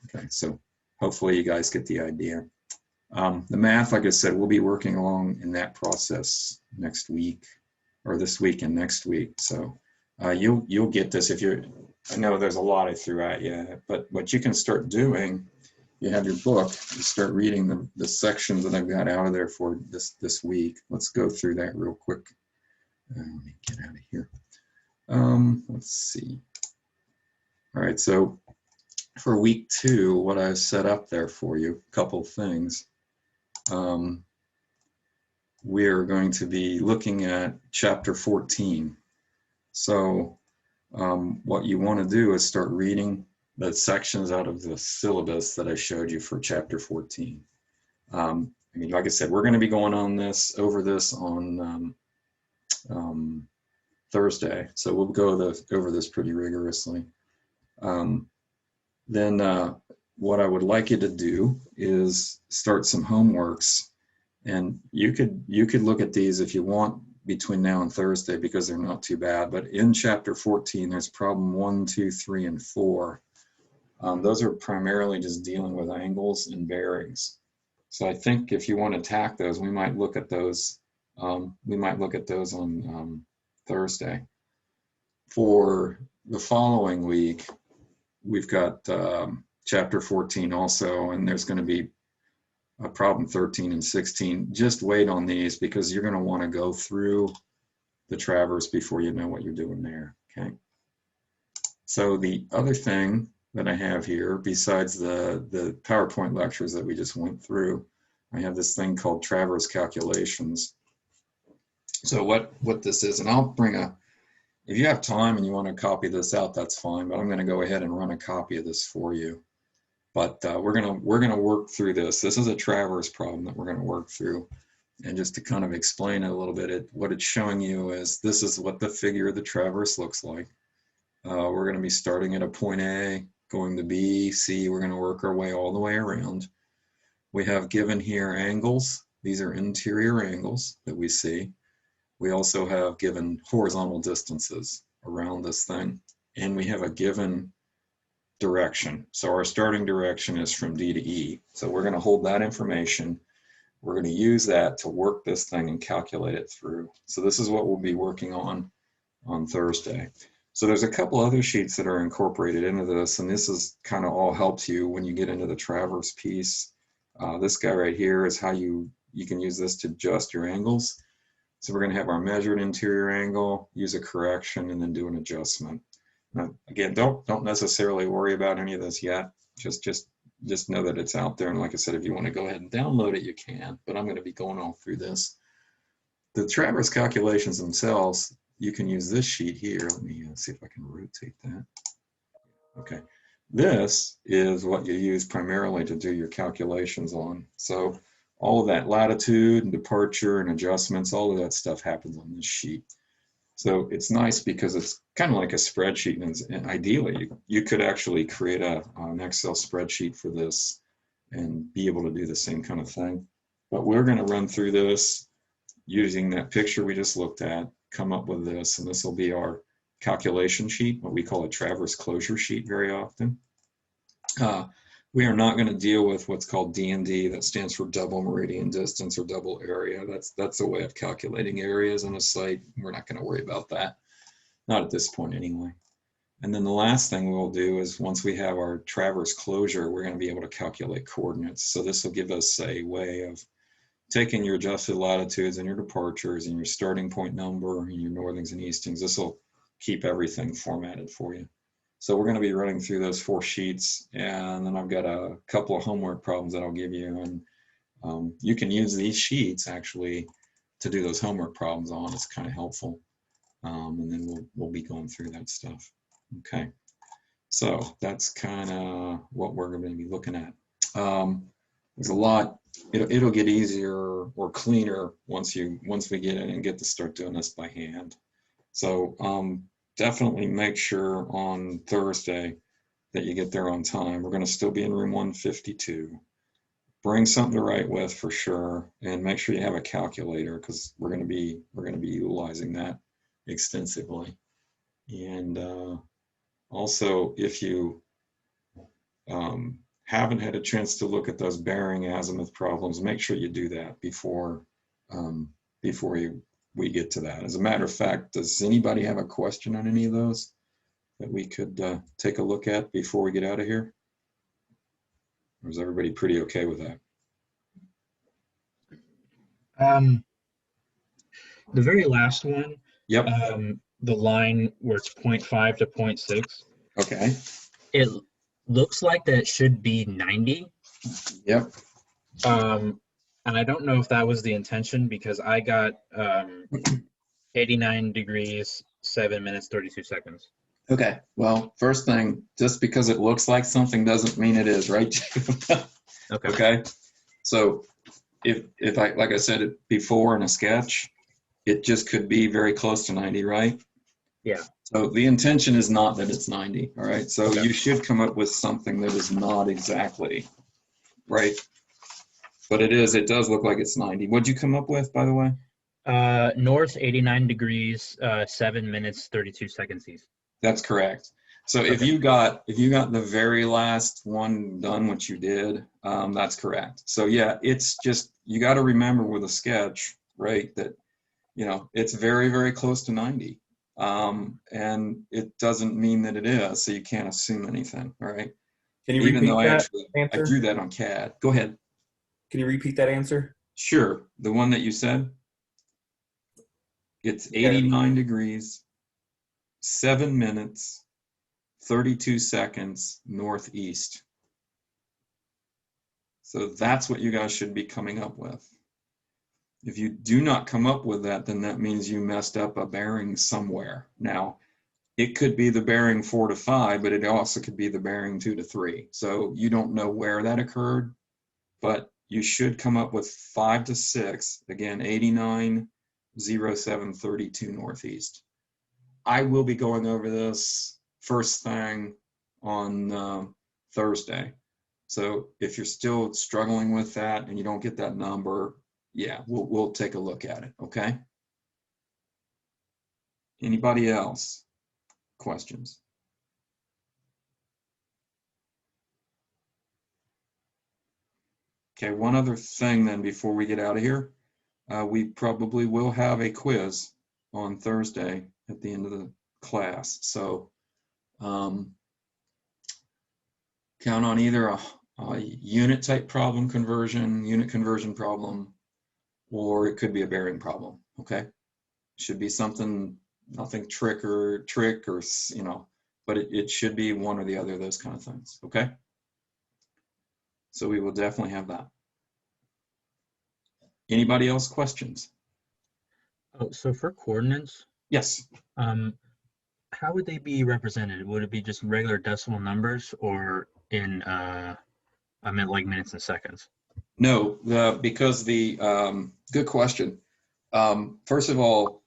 Speaker 1: Okay, so hopefully you guys get the idea. The math, like I said, we'll be working along in that process next week, or this week and next week. So you'll get this if you're, I know there's a lot I threw at you, but what you can start doing, you have your book, you start reading the sections that I've got out of there for this week. Let's go through that real quick. Let me get out of here. Let's see. All right, so for week 2, what I've set up there for you, a couple of things. We're going to be looking at chapter 14. So what you want to do is start reading the sections out of the syllabus that I showed you for chapter 14. I mean, like I said, we're going to be going on over this on Thursday, so we'll go over this pretty rigorously. Then what I would like you to do is start some homeworks, and you could look at these if you want between now and Thursday, because they're not too bad. But in chapter 14, there's problem 1, 2, 3, and 4. Those are primarily just dealing with angles and bearings. So I think if you want to attack those, we might look at those. We might look at those on Thursday. For the following week, we've got chapter 14 also, and there's going to be a problem 13 and 16. Just wait on these, because you're going to want to go through the traverse before you know what you're doing there. Okay. So the other thing that I have here, besides the PowerPoint lectures that we just went through, I have this thing called traverse calculations. So what this is, and I'll bring if you have time and you want to copy this out, that's fine, but I'm going to go ahead and run a copy of this for you. But we're gonna work through this. This is a traverse problem that we're going to work through. And just to kind of explain it a little bit, what it's showing you is this is what the figure of the traverse looks like. We're going to be starting at a point A, going to B, C. We're going to work our way all the way around. We have given here angles. These are interior angles that we see. We also have given horizontal distances around this thing. And we have a given direction. So our starting direction is from D to E. So we're going to hold that information. We're going to use that to work this thing and calculate it through. So this is what we'll be working on Thursday. So there's a couple other sheets that are incorporated into this, and this is kind of all helps you when you get into the traverse piece. This guy right here is how you can use this to adjust your angles. So we're going to have our measured interior angle, use a correction, and then do an adjustment. Now, again, don't necessarily worry about any of this yet. Just know that it's out there. And like I said, if you want to go ahead and download it, you can. But I'm going to be going all through this. The traverse calculations themselves, you can use this sheet here. Let me see if I can rotate that. Okay. This is what you use primarily to do your calculations on. So all of that latitude and departure and adjustments, all of that stuff happens on this sheet. So it's nice because it's kind of like a spreadsheet, and ideally you could actually create an Excel spreadsheet for this and be able to do the same kind of thing. But we're going to run through this using that picture we just looked at, come up with this, and this will be our calculation sheet, what we call a traverse closure sheet very often. We are not going to deal with what's called D&D, that stands for double meridian distance or double area. That's a way of calculating areas on a site. We're not going to worry about that, not at this point anyway. And then the last thing we'll do is once we have our traverse closure, we're going to be able to calculate coordinates. So this will give us a way of taking your adjusted latitudes and your departures and your starting point number and your northings and eastings. This will keep everything formatted for you. So we're going to be running through those 4 sheets, and then I've got a couple of homework problems that I'll give you, and you can use these sheets actually to do those homework problems on. It's kind of helpful, and then we'll be going through that stuff. Okay, so that's kind of what we're going to be looking at. There's a lot. It'll get easier or cleaner once we get in and get to start doing this by hand. So definitely make sure on Thursday that you get there on time. We're going to still be in room 152. Bring something to write with for sure, and make sure you have a calculator because we're going to be utilizing that extensively. And also, if you haven't had a chance to look at those bearing azimuth problems, make sure you do that before we get to that. As a matter of fact, does anybody have a question on any of those that we could take a look at before we get out of here? Or is everybody pretty okay with that?
Speaker 3: The very last one,
Speaker 1: Yep.
Speaker 3: the line where it's 0.5 to 0.6,
Speaker 1: Okay.
Speaker 3: it looks like that it should be 90.
Speaker 1: Yep.
Speaker 3: And I don't know if that was the intention because I got 89 degrees, 7 minutes, 32 seconds.
Speaker 1: Okay. Well, first thing, just because it looks like something doesn't mean it is, right?
Speaker 3: Okay.
Speaker 1: Okay. So if I, like I said it before in a sketch, it just could be very close to 90, right?
Speaker 3: Yeah.
Speaker 1: So the intention is not that it's 90, all right? So
Speaker 3: Okay.
Speaker 1: you should come up with something that is not exactly right. But it does look like it's 90. What'd you come up with, by the way?
Speaker 3: North 89 degrees, 7 minutes, 32 seconds east.
Speaker 1: That's correct. So if you got the very last one done, what you did, that's correct. So yeah, it's just, you got to remember with a sketch, right, that, it's very, very close to 90. And it doesn't mean that it is, so you can't assume anything, all right?
Speaker 4: Can you
Speaker 1: Even
Speaker 4: repeat
Speaker 1: though
Speaker 4: that
Speaker 1: I
Speaker 4: answer?
Speaker 1: drew that on CAD. Go ahead.
Speaker 4: Can you repeat that answer?
Speaker 1: Sure. The one that you said, it's 89 degrees, 7 minutes, 32 seconds northeast. So that's what you guys should be coming up with. If you do not come up with that, then that means you messed up a bearing somewhere. Now, it could be the bearing 4 to 5, but it also could be the bearing 2 to 3. So you don't know where that occurred, but you should come up with 5 to 6, again, 89, 07, 32 northeast. I will be going over this first thing on Thursday. So if you're still struggling with that and you don't get that number, yeah, we'll take a look at it, okay? Anybody else? Questions? Okay, one other thing then before we get out of here. We probably will have a quiz on Thursday at the end of the class. So count on either a unit type problem conversion, unit conversion problem, or it could be a bearing problem, okay? Should be something, nothing trick or, but it should be one or the other of those kind of things, okay? So we will definitely have that. Anybody else questions?
Speaker 3: Oh, so for coordinates,
Speaker 1: Yes.
Speaker 3: how would they be represented? Would it be just regular decimal numbers or in, I meant like minutes and seconds?
Speaker 1: No, because good question. First of all,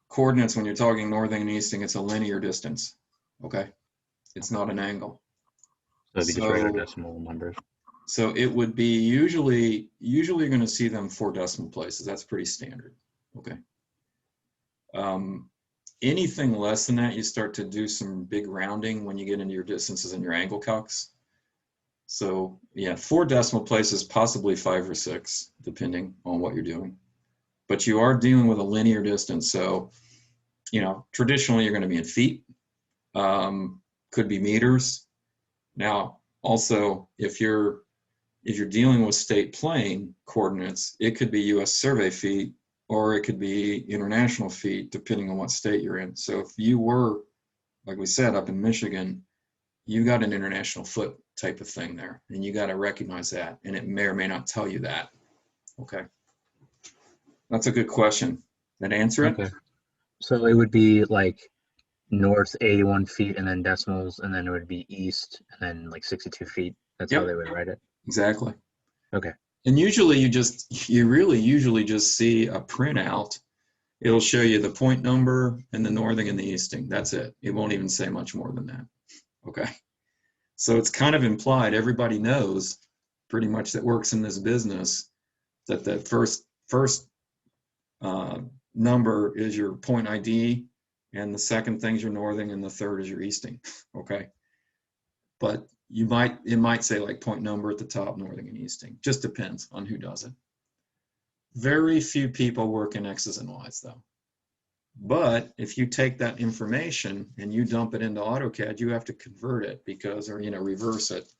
Speaker 1: coordinates, when you're talking northing and easting, it's a linear distance. Okay. It's not an angle.
Speaker 3: So it'd be just regular
Speaker 1: So,
Speaker 3: decimal numbers.
Speaker 1: so it would be usually you're going to see them 4 decimal places. That's pretty standard. Okay. Anything less than that, you start to do some big rounding when you get into your distances and your angle calcs. So yeah, 4 decimal places, possibly 5 or 6, depending on what you're doing. But you are dealing with a linear distance. So, traditionally you're going to be in feet, could be meters. Now, also, if you're dealing with state plane coordinates, it could be US survey feet, or it could be international feet, depending on what state you're in. So if you were, like we said, up in Michigan, you got an international foot type of thing there, and you got to recognize that, and it may or may not tell you that. Okay. That's a good question. That answer it?
Speaker 3: Okay. So it would be like north 81 feet and then decimals, and then it would be east and then like 62 feet. That's how
Speaker 1: Yep.
Speaker 3: they would write it.
Speaker 1: Exactly.
Speaker 3: Okay.
Speaker 1: And usually you really usually just see a printout. It'll show you the point number and the northing and the easting. That's it. It won't even say much more than that. Okay. So it's kind of implied. Everybody knows pretty much that works in this business that the first number is your point ID, and the second thing is your northing, and the third is your easting. Okay. But it might say like point number at the top, northing and easting. Just depends on who does it. Very few people work in X's and Y's though. But if you take that information and you dump it into AutoCAD, you have to convert it reverse it.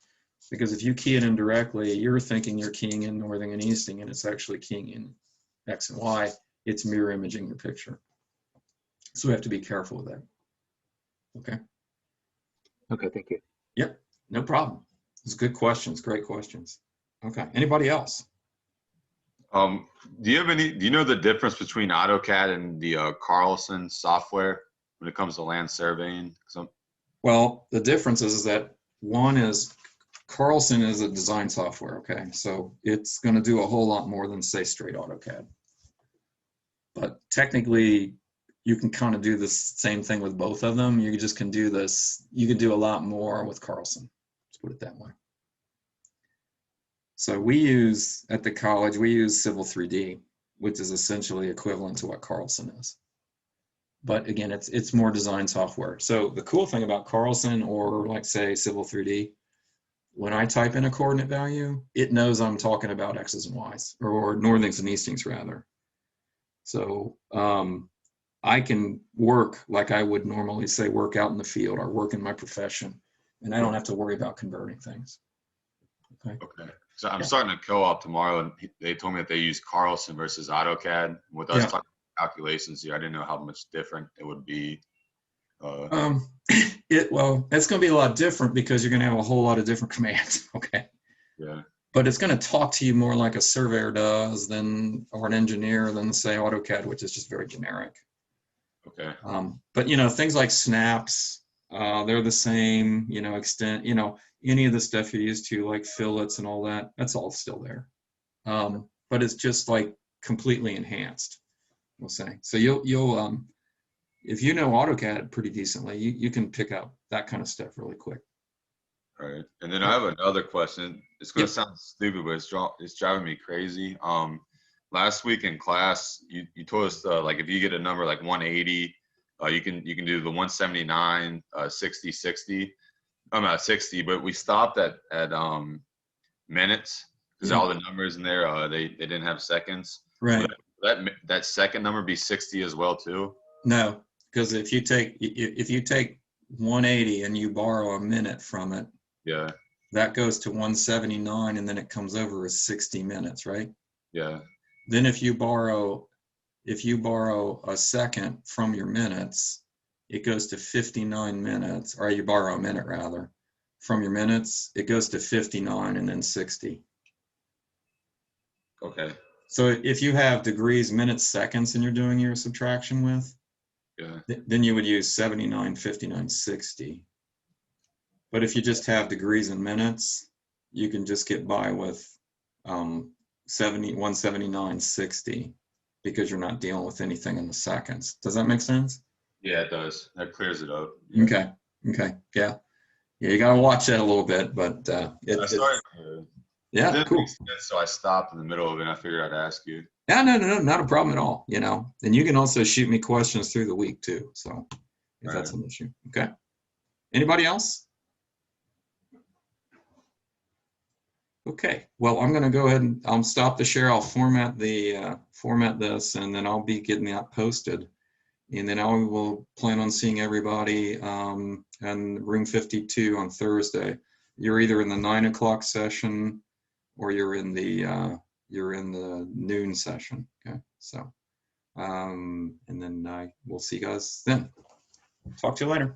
Speaker 1: Because if you key it in directly, you're thinking you're keying in northing and easting, and it's actually keying in X and Y. It's mirror imaging your picture. So we have to be careful with that. Okay.
Speaker 3: Okay, thank you.
Speaker 1: Yep, no problem. It's good questions, great questions. Okay, anybody else?
Speaker 5: Do you know the difference between AutoCAD and the Carlson software when it comes to land surveying?
Speaker 1: Well, the difference is that one is Carlson is a design software, okay? So it's going to do a whole lot more than, say, straight AutoCAD. But technically, you can kind of do the same thing with both of them. You just can do this. You can do a lot more with Carlson. Let's put it that way. So at the college, we use Civil 3D, which is essentially equivalent to what Carlson is. But again, it's more design software. So the cool thing about Carlson, or like say Civil 3D, when I type in a coordinate value, it knows I'm talking about X's and Y's, or northings and eastings rather. So I can work like I would normally say work out in the field or work in my profession, and I don't have to worry about converting things. Okay.
Speaker 5: So I'm starting a co-op tomorrow, and they told me that they use Carlson versus AutoCAD. With us talking calculations here, I didn't know how much different it would be.
Speaker 1: It's going to be a lot different because you're going to have a whole lot of different commands. Okay.
Speaker 5: Yeah.
Speaker 1: But it's going to talk to you more like a surveyor does or an engineer than say AutoCAD, which is just very generic.
Speaker 5: Okay.
Speaker 1: But things like snaps, they're the same. Extent. Any of the stuff you're used to, like fillets and all that, that's all still there. But it's just like completely enhanced, we'll say. So you'll if you know AutoCAD pretty decently, you can pick up that kind of stuff really quick.
Speaker 5: All right. And then I have another question. It's going to sound stupid, but it's driving me crazy. Last week in class, you told us like if you get a number like 180, you can do the 179, 60, 60. I'm at 60, but we stopped at minutes because all the numbers in there they didn't have seconds.
Speaker 1: Right.
Speaker 5: Would that second number be 60 as well too?
Speaker 1: No, because if you take 180 and you borrow a minute from it,
Speaker 5: yeah,
Speaker 1: that goes to 179, and then it comes over as 60 minutes, right?
Speaker 5: Yeah.
Speaker 1: Then if you borrow a second from your minutes, it goes to 59 minutes, or you borrow a minute rather from your minutes, it goes to 59 and then 60.
Speaker 5: Okay.
Speaker 1: So if you have degrees, minutes, seconds, and you're doing your subtraction with, then you would use 79, 59, 60. But if you just have degrees and minutes, you can just get by with 179.60 because you're not dealing with anything in the seconds. Does that make sense?
Speaker 5: Yeah, it does. That clears it up. Yeah.
Speaker 1: Okay. Yeah. Yeah, you got to watch that a little bit, but
Speaker 5: I started to.
Speaker 1: yeah,
Speaker 5: Didn't
Speaker 1: cool.
Speaker 5: make sense, so I stopped in the middle of it and I figured I'd ask you.
Speaker 1: Yeah, no, not a problem at all, you know. And you can also shoot me questions through the week too, so if that's an issue. Okay. Anybody else? Okay, well, I'm going to go ahead and I'll stop the share. I'll format this, and then I'll be getting that posted. And then I will plan on seeing everybody in room 52 on Thursday. You're either in the 9 o'clock session or you're in the noon session. Okay, so and then we'll see you guys then. Talk to you later.